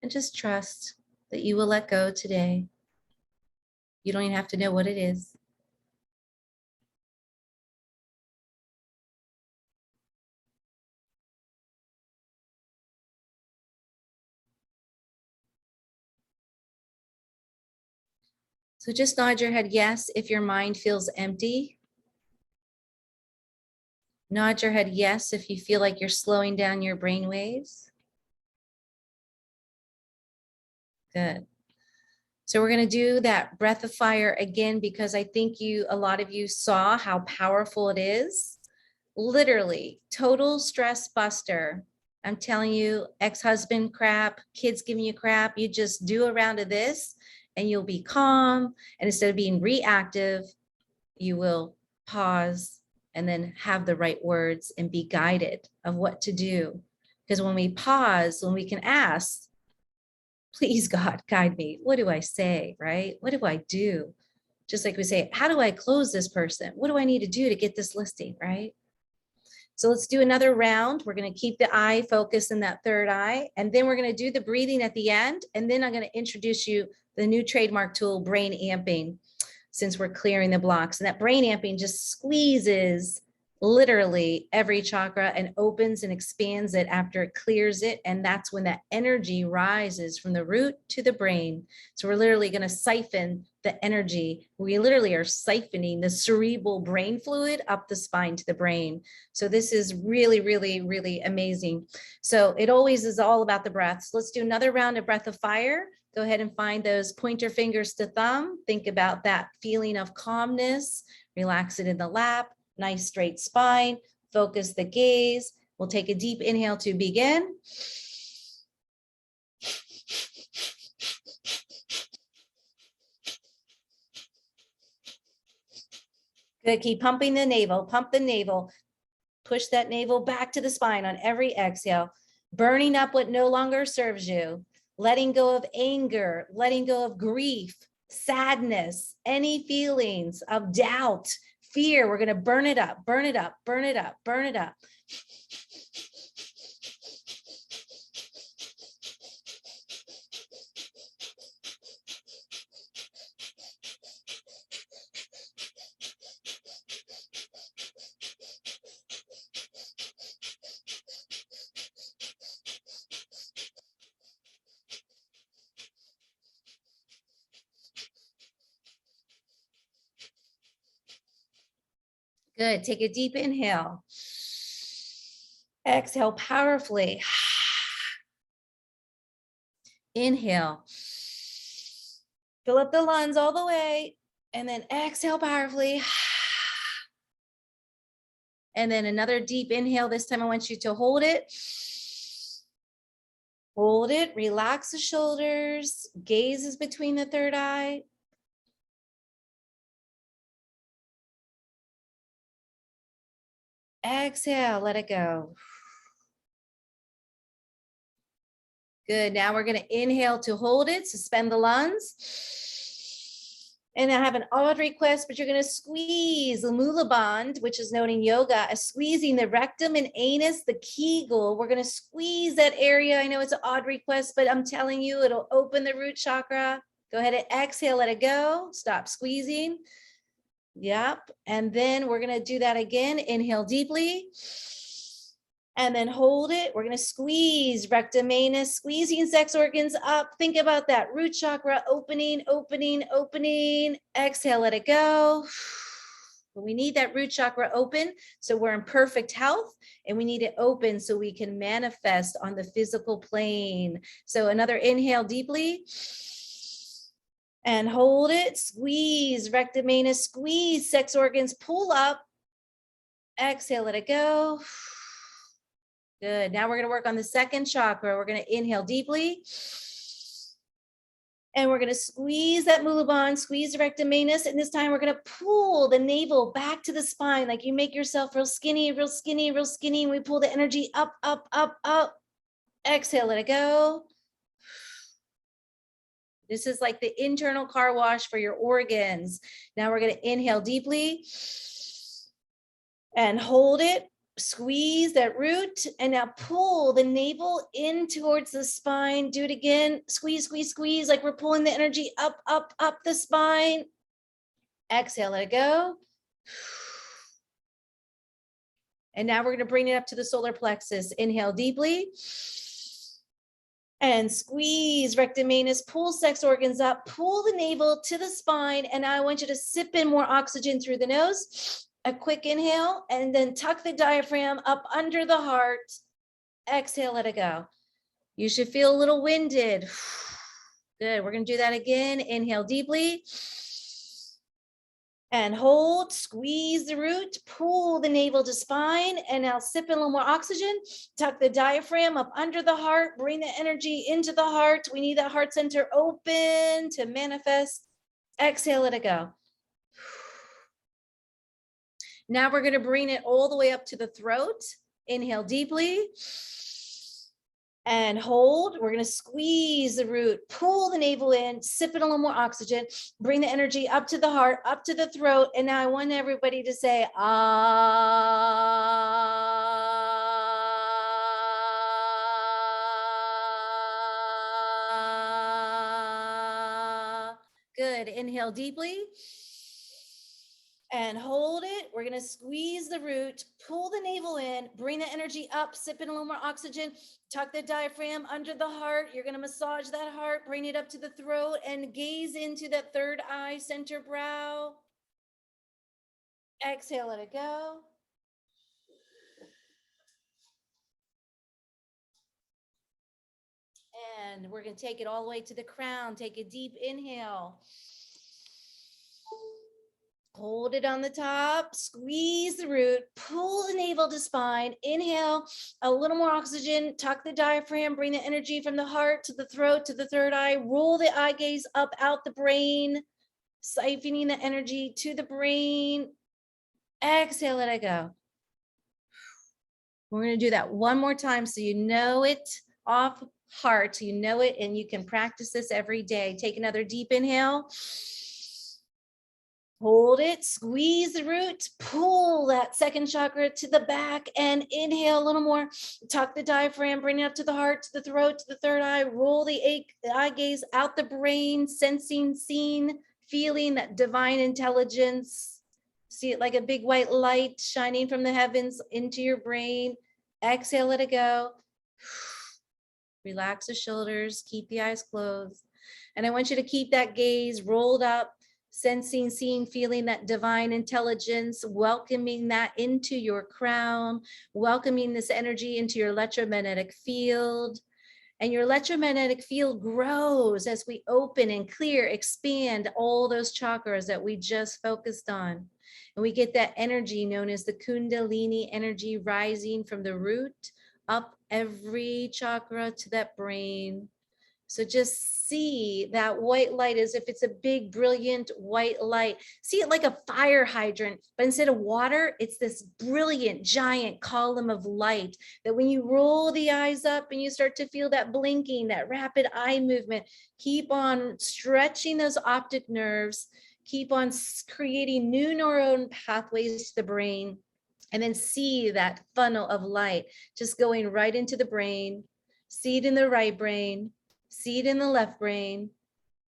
And just trust that you will let go today. You don't even have to know what it is. So just nod your head yes if your mind feels empty. Nod your head yes if you feel like you're slowing down your brain waves. Good. So we're going to do that breath of fire again, because I think a lot of you saw how powerful it is. Literally, total stress buster. I'm telling you, ex-husband crap, kids giving you crap, you just do a round of this and you'll be calm. And instead of being reactive, you will pause and then have the right words and be guided of what to do. Because when we pause, when we can ask, please God, guide me. What do I say, right? What do I do? Just like we say, how do I close this person? What do I need to do to get this listing, right? So let's do another round. We're going to keep the eye focused in that third eye. And then we're going to do the breathing at the end. And then I'm going to introduce you the new trademark tool, brain amping, since we're clearing the blocks. And that brain amping just squeezes literally every chakra and opens and expands it after it clears it. And that's when that energy rises from the root to the brain. So we're literally going to siphon the energy. We literally are siphoning the cerebral brain fluid up the spine to the brain. So this is really, really, really amazing. So it always is all about the breath. So let's do another round of breath of fire. Go ahead and find those pointer fingers to thumb. Think about that feeling of calmness. Relax it in the lap. Nice straight spine. Focus the gaze. We'll take a deep inhale to begin. Good. Keep pumping the navel. Pump the navel. Push that navel back to the spine on every exhale, burning up what no longer serves you, letting go of anger, letting go of grief, sadness, any feelings of doubt, fear. We're going to burn it up, burn it up, burn it up, burn it up. Good. Take a deep inhale. Exhale powerfully. Inhale. Fill up the lungs all the way. And then exhale powerfully. And then another deep inhale. This time I want you to hold it. Hold it. Relax the shoulders. Gaze is between the third eye. Exhale, let it go. Good. Now we're going to inhale to hold it, suspend the lungs. And I have an odd request, but you're going to squeeze the Mula Bandh, which is known in yoga as squeezing the rectum and anus, the Kegel. We're going to squeeze that area. I know it's an odd request, but I'm telling you, it'll open the root chakra. Go ahead and exhale, let it go. Stop squeezing. Yep. And then we're going to do that again. Inhale deeply. And then hold it. We're going to squeeze rectum, anus, squeezing sex organs up. Think about that root chakra opening, opening, opening. Exhale, let it go. We need that root chakra open so we're in perfect health, and we need it open so we can manifest on the physical plane. So another inhale deeply. And hold it, squeeze rectum, anus, squeeze sex organs, pull up. Exhale, let it go. Good. Now we're going to work on the second chakra. We're going to inhale deeply. And we're going to squeeze that Mula Bandh, squeeze the rectum, anus. And this time we're going to pull the navel back to the spine. Like you make yourself real skinny, real skinny, real skinny. And we pull the energy up, up, up, up. Exhale, let it go. This is like the internal car wash for your organs. Now we're going to inhale deeply and hold it. Squeeze that root and now pull the navel in towards the spine. Do it again. Squeeze, squeeze, squeeze, like we're pulling the energy up, up, up the spine. Exhale, let it go. And now we're going to bring it up to the solar plexus. Inhale deeply. And squeeze rectum, anus, pull sex organs up, pull the navel to the spine. And now I want you to sip in more oxygen through the nose. A quick inhale, and then tuck the diaphragm up under the heart. Exhale, let it go. You should feel a little winded. Good. We're going to do that again. Inhale deeply. And hold, squeeze the root, pull the navel to spine, and now sip in a little more oxygen. Tuck the diaphragm up under the heart, bring the energy into the heart. We need that heart center open to manifest. Exhale, let it go. Now we're going to bring it all the way up to the throat. Inhale deeply. And hold. We're going to squeeze the root, pull the navel in, sip in a little more oxygen, bring the energy up to the heart, up to the throat. And now I want everybody to say, ah. Good. Inhale deeply. And hold it. We're going to squeeze the root, pull the navel in, bring the energy up, sip in a little more oxygen, tuck the diaphragm under the heart. You're going to massage that heart, bring it up to the throat, and gaze into that third eye, center brow. Exhale, let it go. And we're going to take it all the way to the crown. Take a deep inhale. Hold it on the top, squeeze the root, pull the navel to spine, inhale, a little more oxygen, tuck the diaphragm, bring the energy from the heart to the throat, to the third eye, roll the eye gaze up out the brain, siphoning the energy to the brain. Exhale, let it go. We're going to do that one more time so you know it off heart, so you know it, and you can practice this every day. Take another deep inhale. Hold it, squeeze the root, pull that second chakra to the back, and inhale a little more. Tuck the diaphragm, bring it up to the heart, to the throat, to the third eye. Roll the eye gaze out the brain, sensing, seeing, feeling that divine intelligence. See it like a big white light shining from the heavens into your brain. Exhale, let it go. Relax the shoulders, keep the eyes closed. And I want you to keep that gaze rolled up, sensing, seeing, feeling that divine intelligence, welcoming that into your crown, welcoming this energy into your electromagnetic field. And your electromagnetic field grows as we open and clear, expand all those chakras that we just focused on. And we get that energy known as the Kundalini energy rising from the root up every chakra to that brain. So just see that white light as if it's a big, brilliant white light. See it like a fire hydrant, but instead of water, it's this brilliant, giant column of light that when you roll the eyes up and you start to feel that blinking, that rapid eye movement, keep on stretching those optic nerves, keep on creating new neuron pathways to the brain, and then see that funnel of light just going right into the brain, see it in the right brain, see it in the left brain,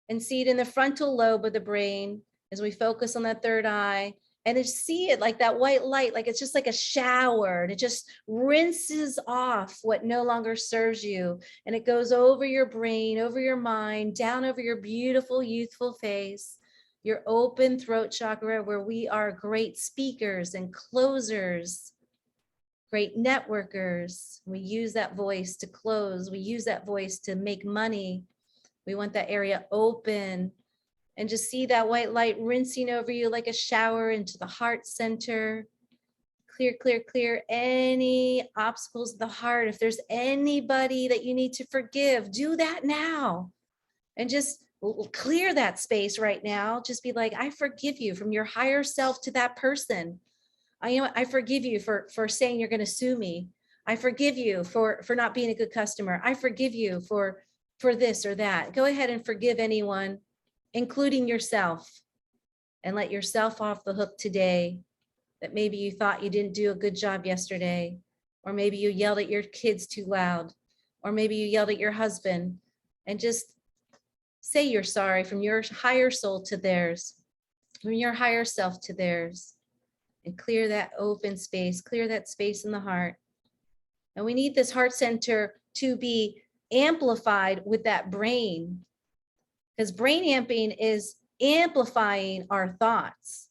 and see it in the frontal lobe of the brain as we focus on that third eye. And then see it like that white light, like it's just like a shower, and it just rinses off what no longer serves you. And it goes over your brain, over your mind, down over your beautiful, youthful face, your open throat chakra, where we are great speakers and closers, great networkers. We use that voice to close. We use that voice to make money. We want that area open, and just see that white light rinsing over you like a shower into the heart center. Clear, clear, clear any obstacles of the heart. If there's anybody that you need to forgive, do that now. And just clear that space right now. Just be like, I forgive you, from your higher self to that person. I forgive you for saying you're going to sue me. I forgive you for not being a good customer. I forgive you for this or that. Go ahead and forgive anyone, including yourself, and let yourself off the hook today, that maybe you thought you didn't do a good job yesterday, or maybe you yelled at your kids too loud, or maybe you yelled at your husband. And just say you're sorry from your higher soul to theirs, from your higher self to theirs. And clear that open space, clear that space in the heart. And we need this heart center to be amplified with that brain, because brain amping is amplifying our thoughts.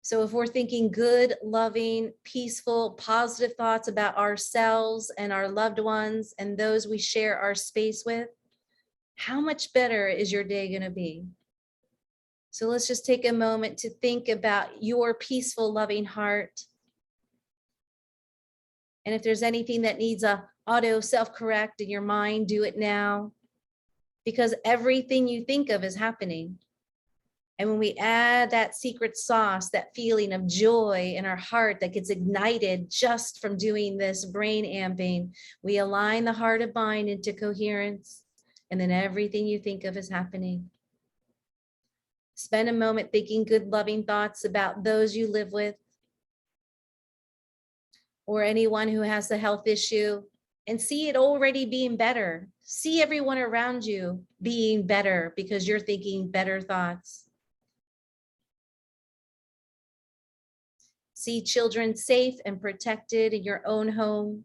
So if we're thinking good, loving, peaceful, positive thoughts about ourselves and our loved ones and those we share our space with, how much better is your day going to be? So let's just take a moment to think about your peaceful, loving heart. And if there's anything that needs a auto self-correct in your mind, do it now, because everything you think of is happening. And when we add that secret sauce, that feeling of joy in our heart that gets ignited just from doing this brain amping, we align the heart and mind into coherence, and then everything you think of is happening. Spend a moment thinking good, loving thoughts about those you live with, or anyone who has a health issue, and see it already being better. See everyone around you being better because you're thinking better thoughts. See children safe and protected in your own home.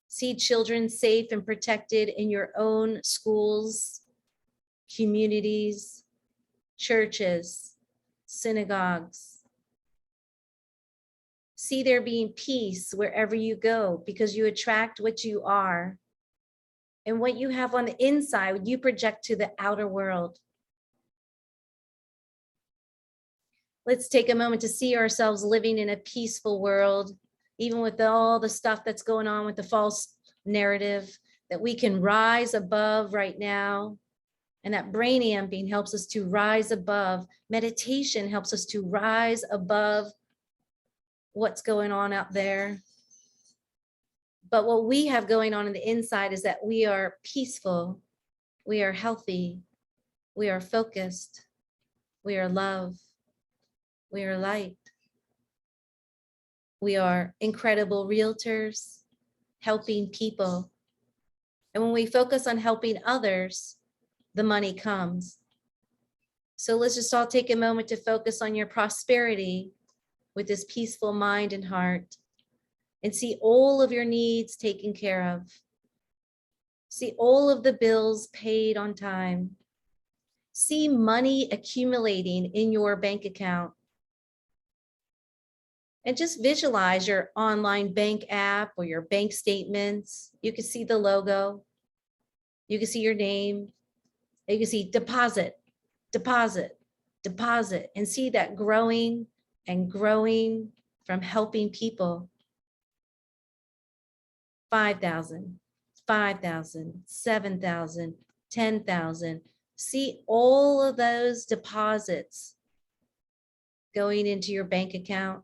See children safe and protected in your own schools, communities, churches, synagogues. See there being peace wherever you go, because you attract what you are. And what you have on the inside, you project to the outer world. Let's take a moment to see ourselves living in a peaceful world, even with all the stuff that's going on with the false narrative, that we can rise above right now. And that brain amping helps us to rise above. Meditation helps us to rise above what's going on out there. But what we have going on the inside is that we are peaceful, we are healthy, we are focused, we are love, we are light. We are incredible realtors, helping people. And when we focus on helping others, the money comes. So let's just all take a moment to focus on your prosperity with this peaceful mind and heart, and see all of your needs taken care of. See all of the bills paid on time. See money accumulating in your bank account. And just visualize your online bank app or your bank statements. You can see the logo. You can see your name. You can see deposit, deposit, deposit, and see that growing and growing from helping people. 5,000, 5,000, 7,000, 10,000. See all of those deposits going into your bank account.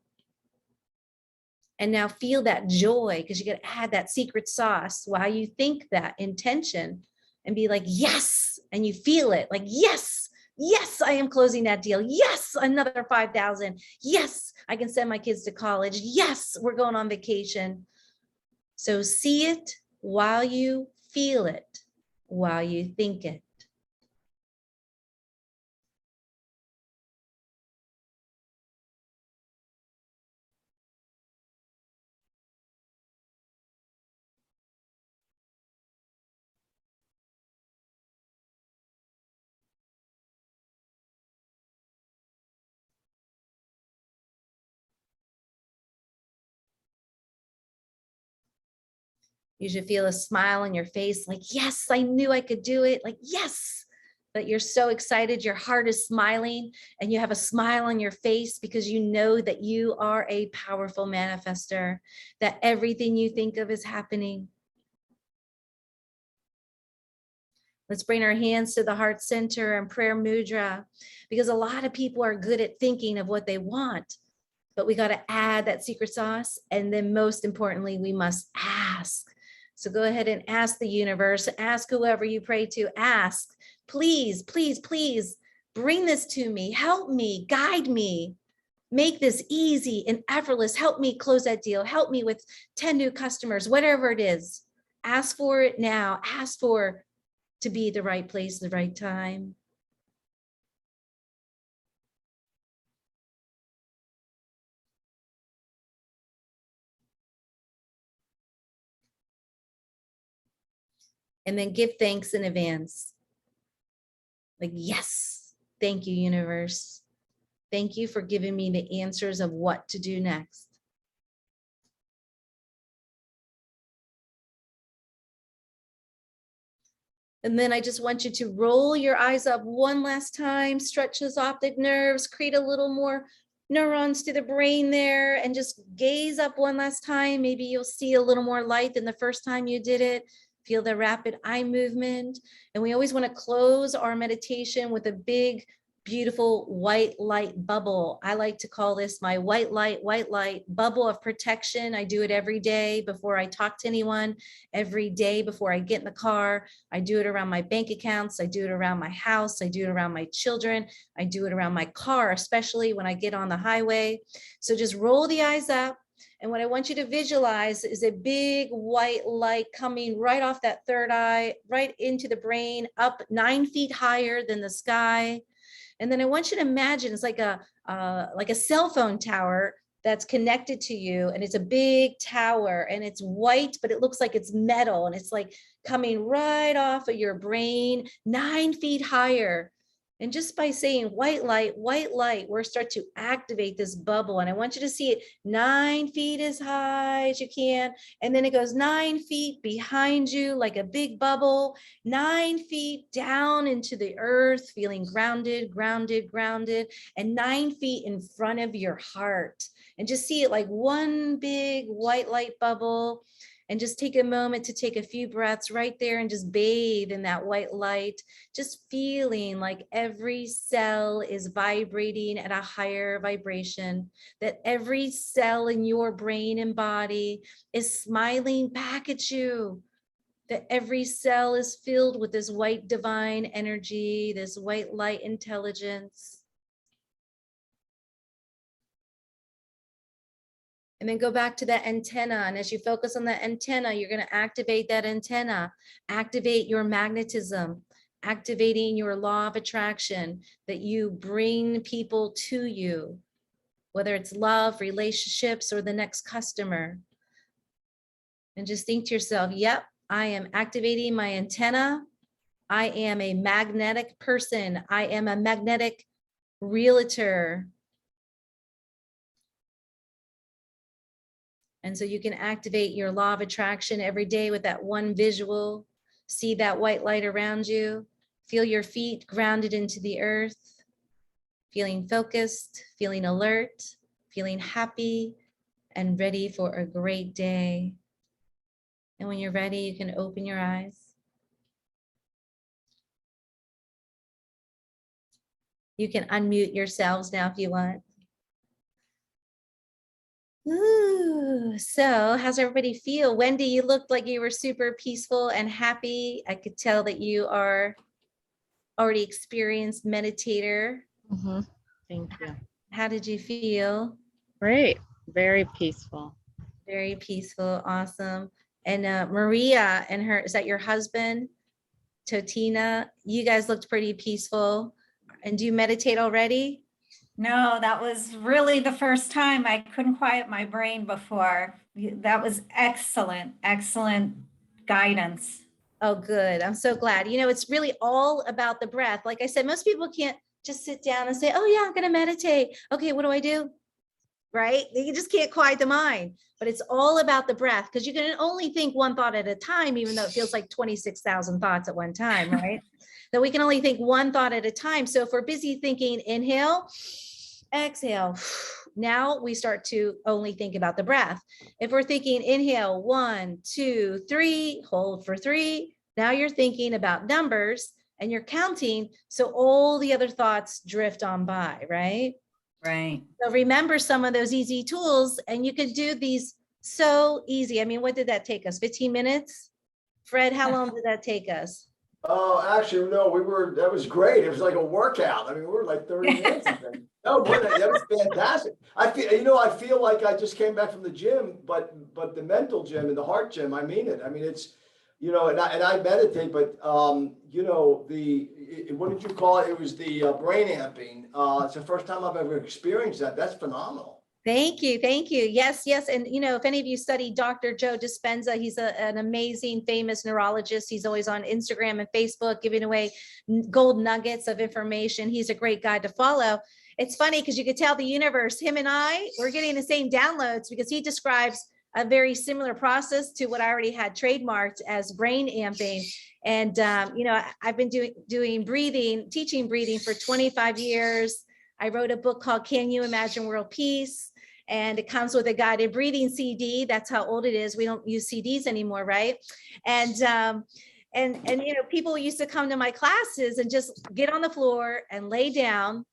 And now feel that joy, because you got to add that secret sauce while you think that intention and be like, yes. And you feel it like, yes, yes, I am closing that deal. Yes, another 5,000. Yes, I can send my kids to college. Yes, we're going on vacation. So see it while you feel it, while you think it. You should feel a smile on your face, like, yes, I knew I could do it. Like, yes, that you're so excited. Your heart is smiling and you have a smile on your face because you know that you are a powerful manifester, that everything you think of is happening. Let's bring our hands to the heart center and prayer mudra, because a lot of people are good at thinking of what they want, but we got to add that secret sauce. And then most importantly, we must ask. So go ahead and ask the universe, ask whoever you pray to, ask, please, please, please bring this to me, help me, guide me, make this easy and effortless, help me close that deal, help me with 10 new customers, whatever it is. Ask for it now, ask for to be the right place, the right time. And then give thanks in advance. Like, yes, thank you, universe. Thank you for giving me the answers of what to do next. And then I just want you to roll your eyes up one last time, stretch those optic nerves, create a little more neurons to the brain there, and just gaze up one last time. Maybe you'll see a little more light than the first time you did it. Feel the rapid eye movement. And we always want to close our meditation with a big, beautiful white light bubble. I like to call this my white light bubble of protection. I do it every day before I talk to anyone, every day before I get in the car. I do it around my bank accounts. I do it around my house. I do it around my children. I do it around my car, especially when I get on the highway. So just roll the eyes up. And what I want you to visualize is a big white light coming right off that third eye, right into the brain, up 9 feet higher than the sky. And then I want you to imagine it's like a cell phone tower that's connected to you, and it's a big tower and it's white, but it looks like it's metal, and it's like coming right off of your brain, 9 feet higher. And just by saying white light, we're start to activate this bubble. And I want you to see it 9 feet as high as you can. And then it goes 9 feet behind you like a big bubble, 9 feet down into the earth, feeling grounded, grounded, grounded, and 9 feet in front of your heart. And just see it like one big white light bubble. And just take a moment to take a few breaths right there and just bathe in that white light, just feeling like every cell is vibrating at a higher vibration, that every cell in your brain and body is smiling back at you, that every cell is filled with this white divine energy, this white light intelligence. And then go back to that antenna. And as you focus on that antenna, you're going to activate that antenna, activate your magnetism, activating your law of attraction, that you bring people to you, whether it's love, relationships, or the next customer. And just think to yourself, yep, I am activating my antenna. I am a magnetic person. I am a magnetic realtor. And so you can activate your law of attraction every day with that one visual. See that white light around you. Feel your feet grounded into the earth. Feeling focused, feeling alert, feeling happy, and ready for a great day. And when you're ready, you can open your eyes. You can unmute yourselves now if you want. Ooh, so how's everybody feel? Wendy, you looked like you were super peaceful and happy. I could tell that you are already experienced meditator. Thank you. How did you feel? Great. Very peaceful. Very peaceful. Awesome. And Maria and her, is that your husband? Totina, you guys looked pretty peaceful. And do you meditate already? No, that was really the first time. I couldn't quiet my brain before. That was excellent, excellent guidance. Oh, good. I'm so glad. You know, it's really all about the breath. Like I said, most people can't just sit down and say, oh yeah, I'm going to meditate. Okay, what do I do? Right? You just can't quiet the mind, but it's all about the breath, because you can only think one thought at a time, even though it feels like 26,000 thoughts at one time, right? That we can only think one thought at a time. So if we're busy thinking, inhale, exhale, now we start to only think about the breath. If we're thinking inhale, 1, 2, 3, hold for 3. Now you're thinking about numbers and you're counting. So all the other thoughts drift on by, right? Right. So remember some of those easy tools, and you could do these so easy. I mean, what did that take us? 15 minutes? Fred, how long did that take us? Oh, actually, no, that was great. It was like a workout. I mean, we were like 30 minutes. I think. No, but that was fantastic. I feel like I just came back from the gym, but the mental gym and the heart gym, I mean it. I mean, it's, and I meditate, but, what did you call it? It was the brain amping. It's the first time I've ever experienced that. That's phenomenal. Thank you. Thank you. Yes, yes. And, if any of you study Dr. Joe Dispenza, he's an amazing, famous neurologist. He's always on Instagram and Facebook giving away gold nuggets of information. He's a great guy to follow. It's funny because you could tell the universe, him and we're getting the same downloads, because he describes a very similar process to what I already had trademarked as brain amping. And, I've been doing breathing, teaching breathing for 25 years. I wrote a book called Can You Imagine World Peace? And it comes with a guided breathing CD. That's how old it is. We don't use CDs anymore, right? And people used to come to my classes and just get on the floor and lay down,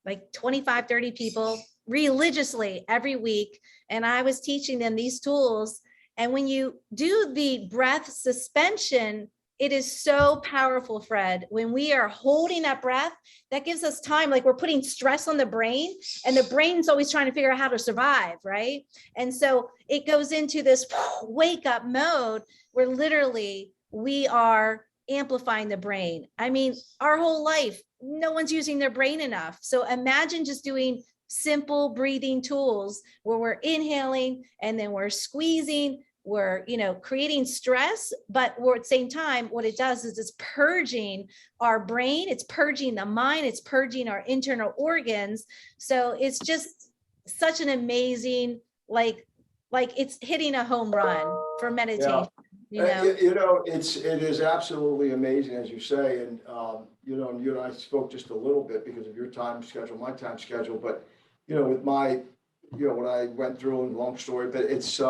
like 25, 30 people religiously every week. And I was teaching them these tools. And when you do the breath suspension, it is so powerful, Fred. When we are holding that breath, that gives us time, like we're putting stress on the brain, and the brain's always trying to figure out how to survive, right? And so it goes into this wake up mode where literally we are amplifying the brain. I mean, our whole life, no one's using their brain enough. So imagine just doing simple breathing tools where we're inhaling and then we're squeezing. We're, creating stress, but at the same time, what it does is it's purging our brain, it's purging the mind, it's purging our internal organs. So it's just such an amazing, like it's hitting a home run for meditation. Yeah. It is absolutely amazing, as you say. And, and you and I spoke just a little bit because of your time schedule, my time schedule, but, with my, what I went through, and long story, but it's,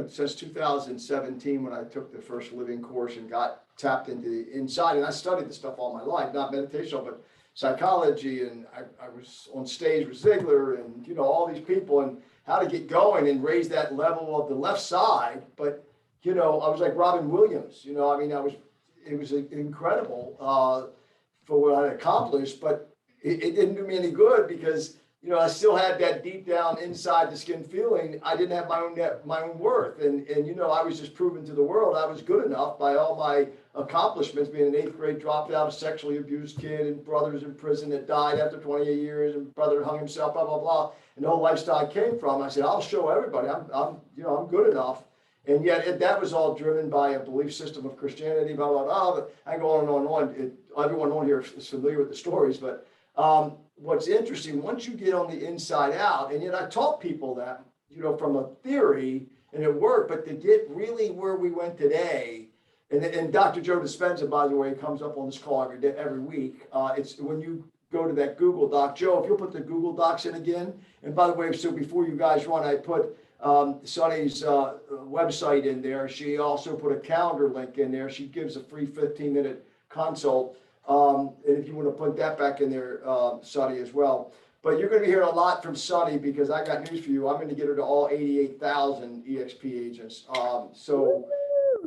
since 2017, when I took the first living course and got tapped into the inside, and I studied this stuff all my life, not meditation, but psychology, and I was on stage with Ziegler and, all these people, and how to get going and raise that level of the left side. But, I was like Robin Williams, it was incredible for what I accomplished, but it didn't do me any good because, I still had that deep down inside the skin feeling. I didn't have my own worth. And I was just proving to the world I was good enough by all my accomplishments, being an 8th grade dropout, a sexually abused kid, and brothers in prison that died after 28 years, and brother hung himself, blah, blah, blah. And the whole lifestyle I came from. I said, I'll show everybody I'm good enough. And yet that was all driven by a belief system of Christianity, blah, blah, blah. But I go on and on and on. Everyone on here is familiar with the stories, but what's interesting, once you get on the inside out, and yet I taught people that, from a theory, and it worked, but to get really where we went today, and Dr. Joe Dispenza, by the way, comes up on this call every week. It's when you go to that Google Doc. Joe, if you'll put the Google Docs in again, and by the way, so before you guys run, I put Sunny's website in there. She also put a calendar link in there. She gives a free 15-minute consult. And if you want to put that back in there, Sonny, as well. But you're going to be hearing a lot from Sonny because I got news for you. I'm going to get her to all 88,000 EXP agents. So,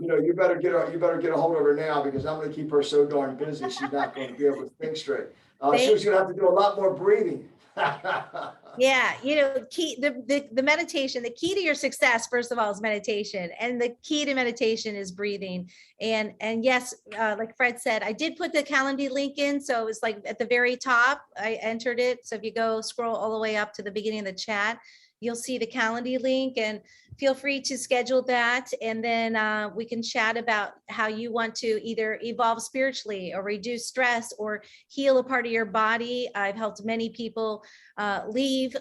you better get a hold of her now because I'm going to keep her so darn busy. She's not going to be able to think straight. She's going to have to do a lot more breathing. Yeah, the meditation, the key to your success, first of all, is meditation. And the key to meditation is breathing. And yes, like Fred said, I did put the Calendly link in. So it was like at the very top, I entered it. So if you go scroll all the way up to the beginning of the chat, you'll see the Calendly link, and feel free to schedule that. And then we can chat about how you want to either evolve spiritually or reduce stress or heal a part of your body. I've helped many people leave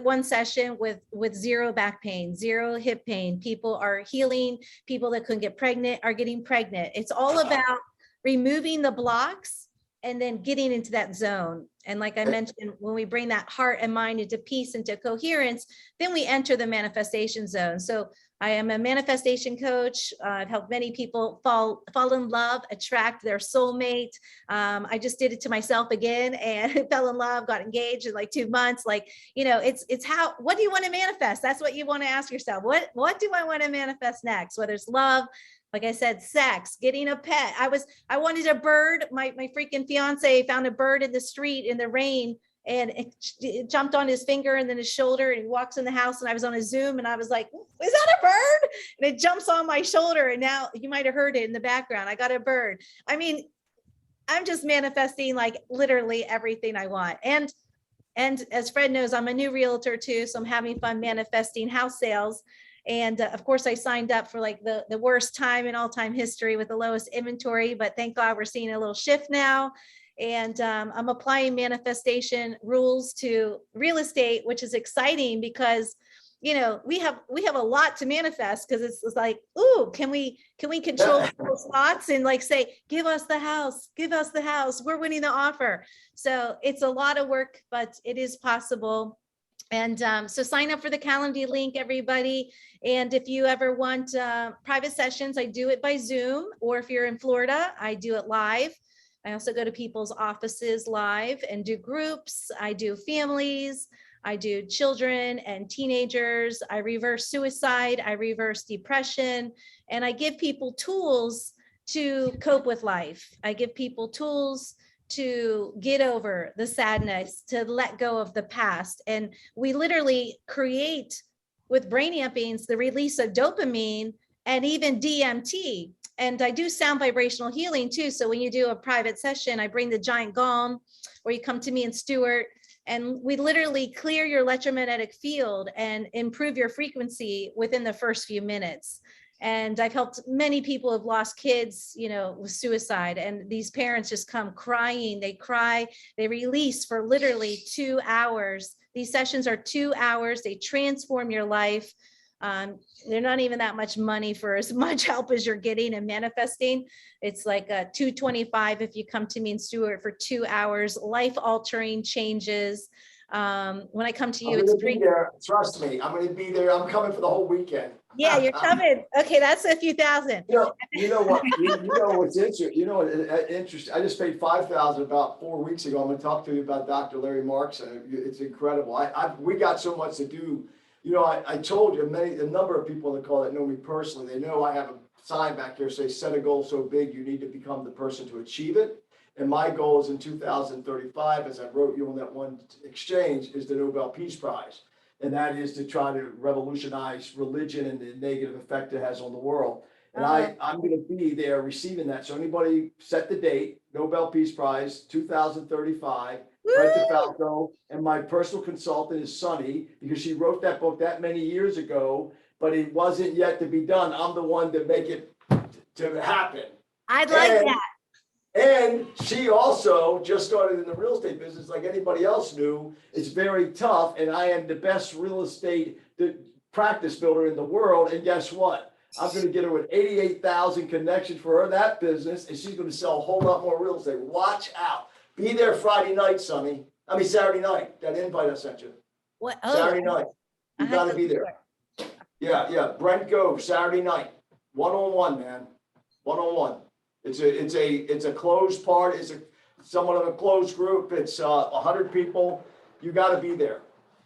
one session with zero back pain, zero hip pain. People are healing. People that couldn't get pregnant are getting pregnant. It's all about removing the blocks and then getting into that zone. And like I mentioned, when we bring that heart and mind into peace, into coherence, then we enter the manifestation zone. So I am a manifestation coach. I've helped many people fall in love, attract their soulmate. I just did it to myself again and fell in love, got engaged in like 2 months. Like, it's what do you want to manifest? That's what you want to ask yourself. What do I want to manifest next? Whether it's love, like I said, sex, getting a pet. I wanted a bird. My freaking fiance found a bird in the street in the rain, and it jumped on his finger and then his shoulder, and he walks in the house, and I was on a Zoom, and I was like, is that a bird? And it jumps on my shoulder. And now you might've heard it in the background. I got a bird. I mean, I'm just manifesting like literally everything I want. And as Fred knows, I'm a new realtor too. So I'm having fun manifesting house sales. And of course, I signed up for like the worst time in all time history with the lowest inventory, but thank God we're seeing a little shift now. And I'm applying manifestation rules to real estate, which is exciting because, we have a lot to manifest, because it's like, ooh, can we control those thoughts and like say, give us the house, we're winning the offer. So it's a lot of work, but it is possible. And so sign up for the Calendly link, everybody. And if you ever want private sessions, I do it by Zoom, or if you're in Florida, I do it live. I also go to people's offices live and do groups. I do families. I do children and teenagers. I reverse suicide. I reverse depression. And I give people tools to cope with life. I give people tools to get over the sadness, to let go of the past. And we literally create with brain ampings the release of dopamine and even DMT. And I do sound vibrational healing too. So when you do a private session, I bring the giant gong, or you come to me and Stuart, and we literally clear your electromagnetic field and improve your frequency within the first few minutes. And I've helped many people who've lost kids, with suicide, and these parents just come crying. They cry, they release for literally 2 hours. These sessions are 2 hours. They transform your life. They're not even that much money for as much help as you're getting and manifesting. It's like $225 if you come to me and Stuart for 2 hours, life altering changes. When I come to you, I'm it's gonna be free. there. Trust me, I'm gonna be there. I'm coming for the whole weekend. Yeah, you're coming. Okay, that's a few thousand. You know what, you know what's interesting, you know what, interesting, I just paid 5,000 about 4 weeks ago. I'm gonna talk to you about Dr. Larry Marks, and it's incredible. We got so much to do. You know, I told you, a number of people on the call that know me personally, they know I have a sign back here say, set a goal so big, you need to become the person to achieve it. And my goal is in 2035, as I wrote you on that one exchange, is the Nobel Peace Prize. And that is to try to revolutionize religion and the negative effect it has on the world. And I'm going to be there receiving that. So anybody set the date, Nobel Peace Prize, 2035, Fred DeFalco, and my personal consultant is Sunny, because she wrote that book that many years ago, but it wasn't yet to be done. I'm the one to make it to happen. I'd like And- that. And she also just started in the real estate business like anybody else knew. It's very tough, and I am the best real estate practice builder in the world. And guess what? I'm going to get her with 88,000 connections for her that business, and she's going to sell a whole lot more real estate. Watch out. Be there Friday night, Sonny. I mean Saturday night. That invite I sent you. What? Saturday night. I You have got to to be look there. Yeah. Brent Gove, Saturday night. One-on-one, man. One-on-one. It's a closed part. It's somewhat of a closed group. It's 100 people. You got to be there.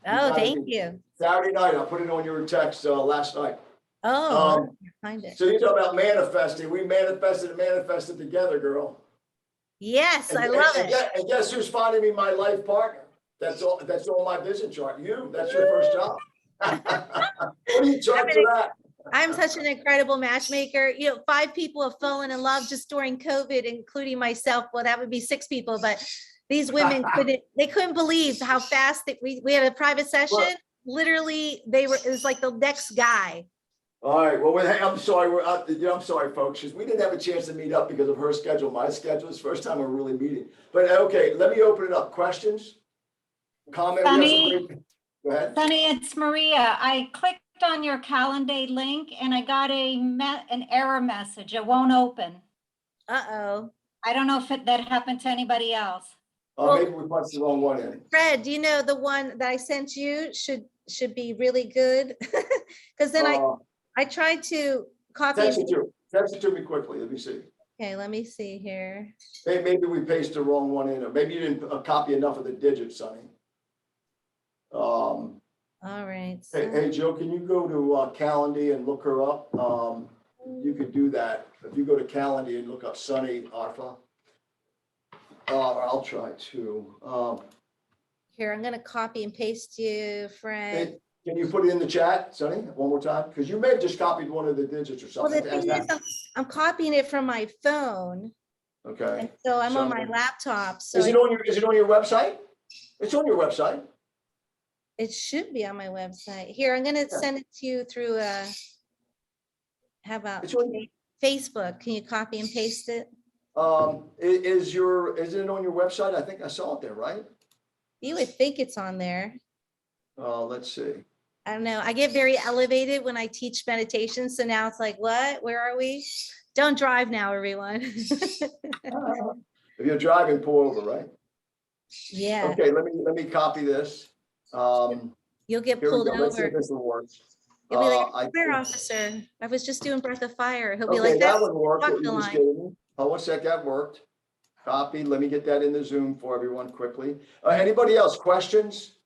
Oh, thank you. Saturday night. I put it on your text last night. Oh, find it. So you talk about manifesting. We manifested together, girl. Yes, I love it. And guess who's finding me my life partner? That's on my vision chart. You. That's your first job. What do you charge for that? I'm such an incredible matchmaker. 5 people have fallen in love just during COVID, including myself. Well, that would be 6 people, but these women couldn't believe how fast that we had a private session. Literally, it was like the next guy. All right. Well, hey, I'm sorry. I'm sorry, folks, because we didn't have a chance to meet up because of her schedule. My schedule is the first time we're really meeting. But okay, let me open it up. Questions? Comments? Sunny, Go ahead. Sunny, it's Maria. I clicked on your calendar link and I got an error message. It won't open. Uh-oh. I don't know if that happened to anybody else. Maybe we punched the wrong one in. Fred, do you know the one that I sent you should be really good? Because then I tried to copy. Text it to me quickly. Let me see. Okay, let me see here. Maybe we pasted the wrong one in, or maybe you didn't copy enough of the digits, Sonny. All right. Hey, Joe, can you go to Calendly and look her up? You could do that. If you go to Calendly and look up Sunny Arfa. I'll try to. Here, I'm gonna copy and paste you, Fred. Can you put it in the chat, Sonny, one more time? Because you may have just copied one of the digits or Well, something. the thing is, I'm copying it from my phone, Okay. and so I'm on my laptop, so Is it on your website? It's on your website. it should be on my website. Here, I'm gonna send it to you through how about It's on- Facebook? Can you copy and paste it? Is it on your website? I think I saw it there, right? You would think it's on there. Let's see. I don't know. I get very elevated when I teach meditation. So now it's like, what? Where are we? Don't drive now, everyone. If you're driving, pull over, right? Yeah, Okay, let me copy this. you'll get Here we pulled go. Let's see if over. this will work. You'll be like, I fire think- officer, I was just doing breath of fire. He'll be Okay, like, that that's would work. walk What the you just line. gave me. Oh, one sec, that worked. Copy. Let me get that in the Zoom for everyone quickly. Anybody else? Questions?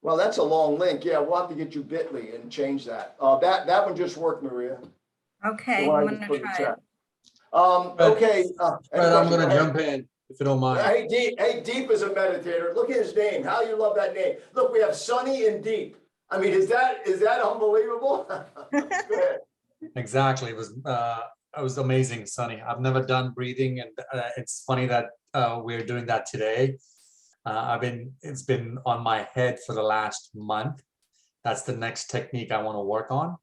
Well, that's a long link. Yeah, we'll have to get you Bitly and change that. That one just worked, Maria. Okay, The one I I'm just gonna put in the try it. chat. Okay. Fred, I'm gonna jump in, if you don't mind. Hey, Deep is a meditator. Look at his name. How you love that name. Look, we have Sunny and Deep. I mean, is that unbelievable? Go ahead. Exactly, it was amazing, Sunny. I've never done breathing, and it's funny that we're doing that today. It's been on my head for the last month. That's the next technique I want to work on.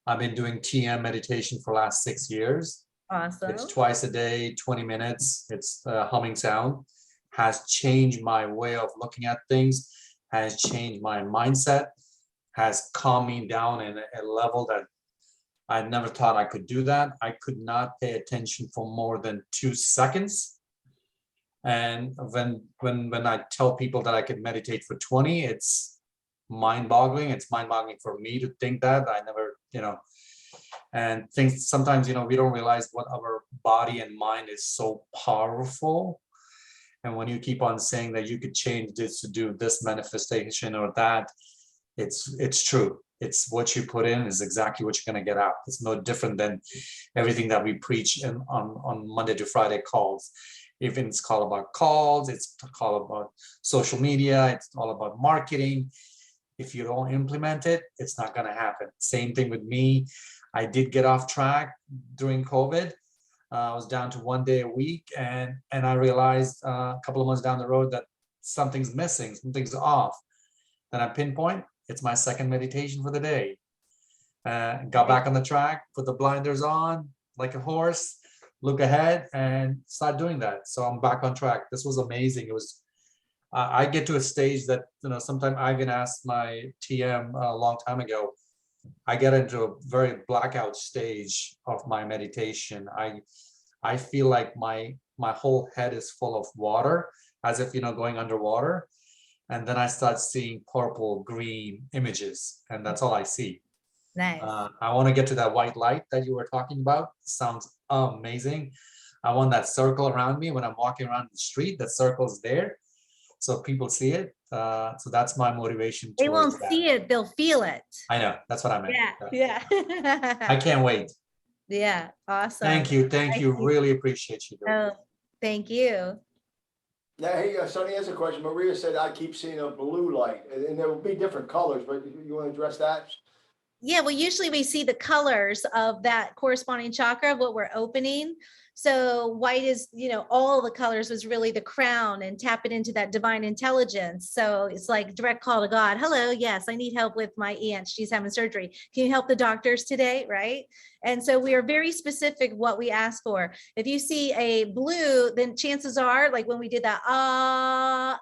I've been doing TM meditation for the last 6 years. Awesome. It's twice a day, 20 minutes. It's humming sound. Has changed my way of looking at things, has changed my mindset, has calmed me down in a level that I never thought I could do that. I could not pay attention for more than 2 seconds. And when I tell people that I can meditate for 20, it's mind-boggling. It's mind-boggling for me to think that. I never, and things sometimes, we don't realize what our body and mind is so powerful. And when you keep on saying that you could change this to do this manifestation or that, it's true. It's what you put in is exactly what you're going to get out. It's no different than everything that we preach on Monday to Friday calls. Even it's all about calls, it's all about social media, it's all about marketing. If you don't implement it, it's not going to happen. Same thing with me. I did get off track during COVID. I was down to 1 day a week, and I realized a couple of months down the road that something's missing, something's off. Then I pinpoint, it's my second meditation for the day. Got back on the track, put the blinders on like a horse, look ahead and start doing that. So I'm back on track. This was amazing. It was, I get to a stage that, sometimes I even asked my TM a long time ago, I get into a very blackout stage of my meditation. I feel like my whole head is full of water, as if, going underwater. And then I start seeing purple, green images, and that's all I see. Nice. I want to get to that white light that you were talking about. Sounds amazing. I want that circle around me when I'm walking around the street. That circle's there, so people see it. So that's my motivation. They won't Towards that. see it, they'll feel it. I know. That's what I meant. Yeah. I can't wait. Yeah, awesome. Thank you. Thank you. you. Really appreciate you doing Oh, this. thank you. Now, hey, Sonny has a question. Maria said, I keep seeing a blue light, and there will be different colors, but you want to address that? Yeah, well, usually we see the colors of that corresponding chakra, what we're opening. So white is, all the colors was really the crown and tapping into that divine intelligence. So it's like direct call to God. Hello, yes, I need help with my aunt. She's having surgery. Can you help the doctors today? Right. And so we are very specific what we ask for. If you see a blue, then chances are, like when we did that,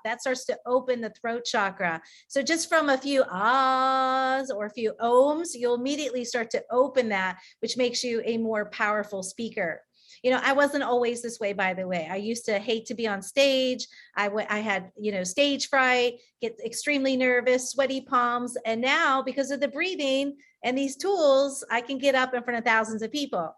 that starts to open the throat chakra. So just from a few ahs or a few ohms, you'll immediately start to open that, which makes you a more powerful speaker. I wasn't always this way, by the way. I used to hate to be on stage. I had, stage fright, get extremely nervous, sweaty palms. And now because of the breathing and these tools, I can get up in front of thousands of people.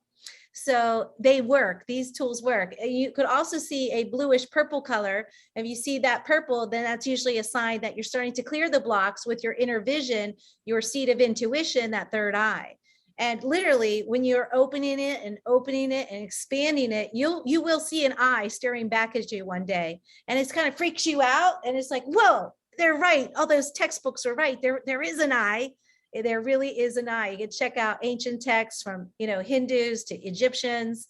So they work, these tools work. And you could also see a bluish purple color. If you see that purple, then that's usually a sign that you're starting to clear the blocks with your inner vision, your seat of intuition, that third eye. And literally, when you're opening it and expanding it, you will see an eye staring back at you one day. And it's kind of freaks you out. And it's like, whoa, they're right. All those textbooks are right. There is an eye. There really is an eye. You can check out ancient texts from, Hindus to Egyptians.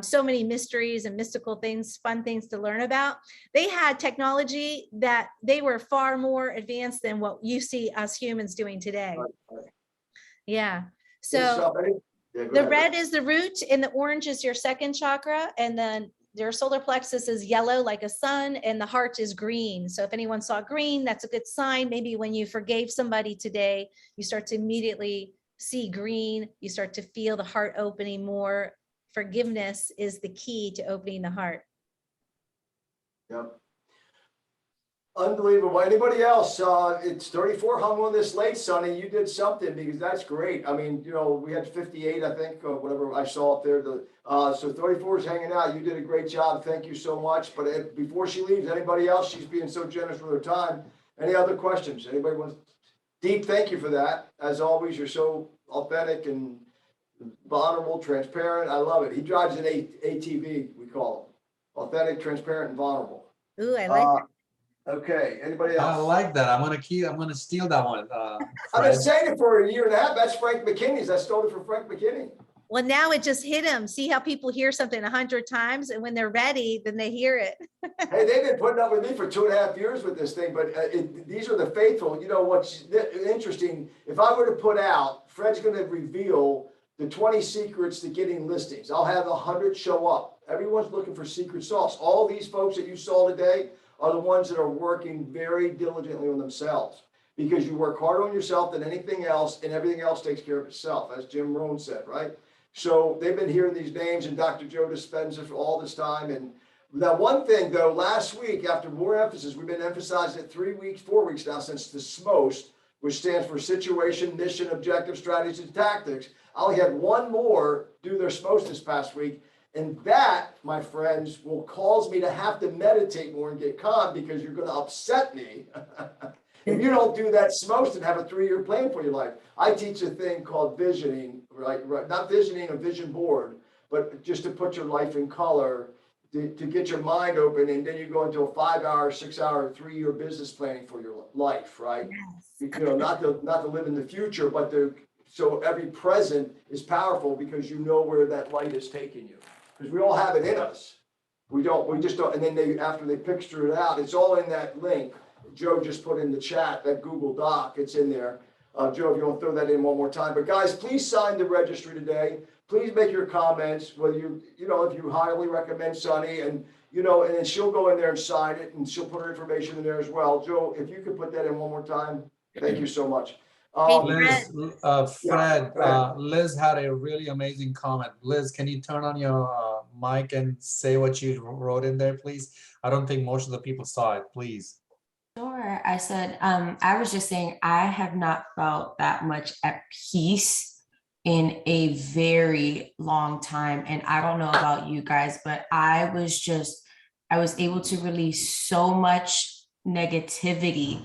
So many mysteries and mystical things, fun things to learn about. They had technology that they were far more advanced than what you see us humans doing today. Yeah. So the red is the root and the orange is your second chakra. And then your solar plexus is yellow like a sun and the heart is green. So if anyone saw green, that's a good sign. Maybe when you forgave somebody today, you start to immediately see green. You start to feel the heart opening more. Forgiveness is the key to opening the heart. Yep. Unbelievable. Anybody else? It's 34 hung on this late, Sonny. You did something because that's great. I mean, we had 58, I think, or whatever I saw up there. So 34 is hanging out. You did a great job. Thank you so much. But before she leaves, anybody else? She's being so generous with her time. Any other questions? Anybody wants? Deep, thank you for that. As always, you're so authentic and vulnerable, transparent. I love it. He drives an ATV, we call him. Authentic, transparent, and vulnerable. Ooh, I like that. Okay, anybody else? I like that. I'm gonna steal that one. I've been saying it for a year and a half. That's Frank McKinney's. I stole it from Frank McKinney. Well, now it just hit them. See how people hear something 100 times and when they're ready, then they hear it. Hey, they've been putting up with me for 2.5 years with this thing, but these are the faithful. What's interesting, if I were to put out, Fred's going to reveal the 20 secrets to getting listings. I'll have 100 show up. Everyone's looking for secret sauce. All these folks that you saw today are the ones that are working very diligently on themselves, because you work harder on yourself than anything else, and everything else takes care of itself, as Jim Rohn said, right? So they've been hearing these names, and Dr. Joe Dispenza for all this time, and Now, one thing though, last week, after more emphasis, we've been emphasizing it 3 weeks, 4 weeks now since the SMOST, which stands for Situation, Mission, Objective, Strategies, and Tactics. I only had one more do their SMOST this past week. And that, my friends, will cause me to have to meditate more and get calm because you're going to upset me if you don't do that SMOST and have a 3-year plan for your life. I teach a thing called visioning, right? Not visioning, a vision board, but just to put your life in color, to get your mind open, and then you go into a 5-hour, 6-hour, 3-year business planning for your life, right? Yes. You know, not to live in the future, but so every present is powerful because you know where that light is taking you. Because we all have it in us. We just don't, and then after they picture it out, it's all in that link. Joe just put in the chat, that Google Doc, it's in there. Joe, if you want to throw that in one more time. But guys, please sign the registry today. Please make your comments, whether if you highly recommend Sunny, and and then she'll go in there and sign it, and she'll put her information in there as well. Joe, if you could put that in one more time, thank you so much. Liz, Fred, Liz had a really amazing comment. Liz, can you turn on your mic and say what you wrote in there, please? I don't think most of the people saw it, please. Sure. I said, I was just saying, I have not felt that much at peace in a very long time. And I don't know about you guys, but I was able to release so much negativity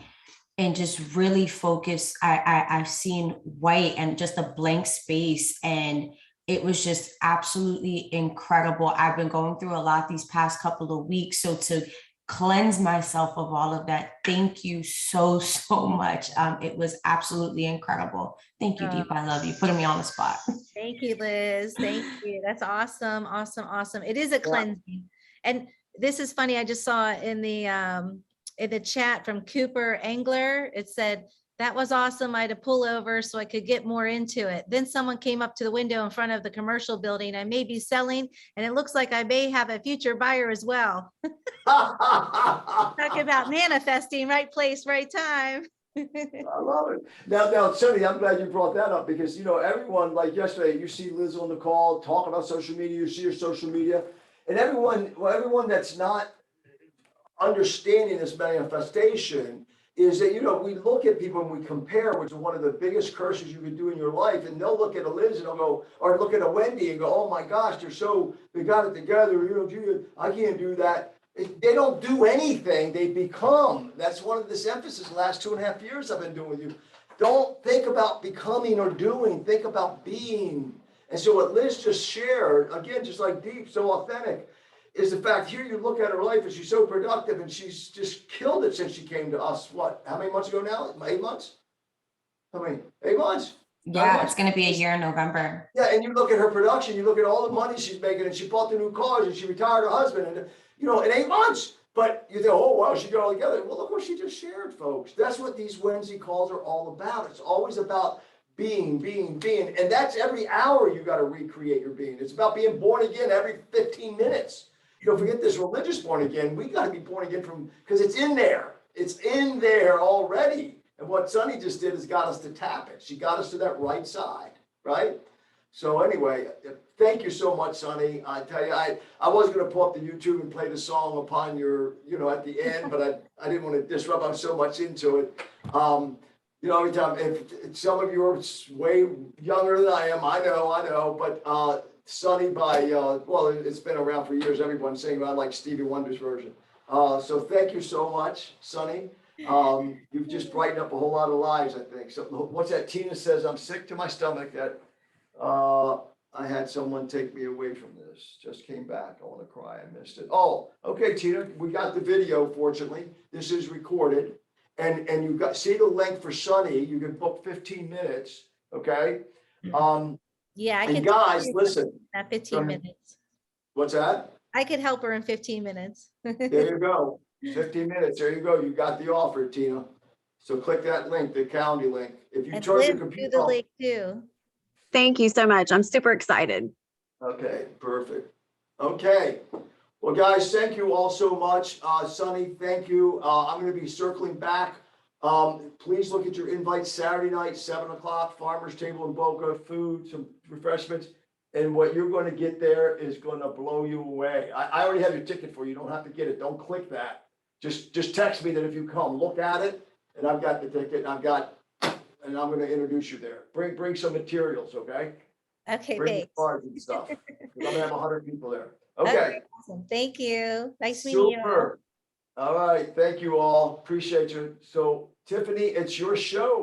and just really focus. I've seen white and just a blank space, and it was just absolutely incredible. I've been going through a lot these past couple of weeks. So to cleanse myself of all of that, thank you so much. It was absolutely incredible. Thank you, Deep. I love you. Putting me on the spot. Thank you, Liz. Thank you. That's awesome. Awesome. Awesome. It is a cleansing. And this is funny. I just saw in the chat from Cooper Angler, it said, that was awesome. I had to pull over so I could get more into it. Then someone came up to the window in front of the commercial building I may be selling, and it looks like I may have a future buyer as well. Talk about manifesting, right place, right time. I love it. Now, Sunny, I'm glad you brought that up because, everyone, like yesterday, you see Liz on the call talking about social media, you see her social media, and everyone that's not understanding this manifestation is that, we look at people and we compare, which is one of the biggest curses you could do in your life. And they'll look at a Liz and they'll go, or look at a Wendy and go, oh my gosh, they got it together. I can't do that. They don't do anything, they become. That's one of this emphasis the last 2.5 years I've been doing with you. Don't think about becoming or doing, think about being. And so what Liz just shared, again, just like Deep, so authentic, is the fact here you look at her life and she's so productive and she's just killed it since she came to us. What, how many months ago now? 8 months? How many? 8 months? Yeah, it's going to be a year in November. Yeah, and you look at her production, you look at all the money she's making, and she bought the new cars and she retired her husband, and in 8 months. But you think, oh wow, she got it all together. Well, look what she just shared, folks. That's what these Wednesday calls are all about. It's always about being, and that's every hour you got to recreate your being. It's about being born again every 15 minutes. Forget this religious born again. We got to be born again because it's in there. It's in there already. And what Sunny just did is got us to tap it. She got us to that right side, right? So anyway, thank you so much, Sunny. I tell you, I was going to pull up the YouTube and play the song upon your, at the end, but I didn't want to disrupt. I'm so much into it. Every time, if some of you are way younger than I am, I know, but Sunny it's been around for years. Everyone's saying I like Stevie Wonder's version. So thank you so much, Sunny. You've just brightened up a whole lot of lives, I think. So what's that? Tina says, I'm sick to my stomach that I had someone take me away from this. Just came back. I want to cry. I missed it. Oh, okay, Tina. We got the video, fortunately. This is recorded. And you see the link for Sunny. You can book 15 minutes. Okay. Yeah, I and can. Guys, listen. That 15 minutes. What's that? I could help her in 15 minutes. There you go. 15 minutes. There you go. You got the offer, Tina. So click that link, the calendar link. If you turn your computer the link too. Thank you so much. I'm super excited. Okay, perfect. Okay. Well, guys, thank you all so much. Sunny, thank you. I'm going to be circling back. Please look at your invite Saturday night, 7 o'clock, farmer's table in Boca, food, some refreshments. And what you're going to get there is going to blow you away. I already have your ticket for you. You don't have to get it. Don't click that. Just text me that if you come, look at it, and I've got the ticket, and I'm going to introduce you there. Bring some materials, okay? Okay, Bring the thanks. cards and stuff. 'Cause I'm gonna have 100 people there. Okay. Awesome. Thank you. Nice meeting you. all. Super. All right. Thank you all. Appreciate you. So Tiffany, it's your show.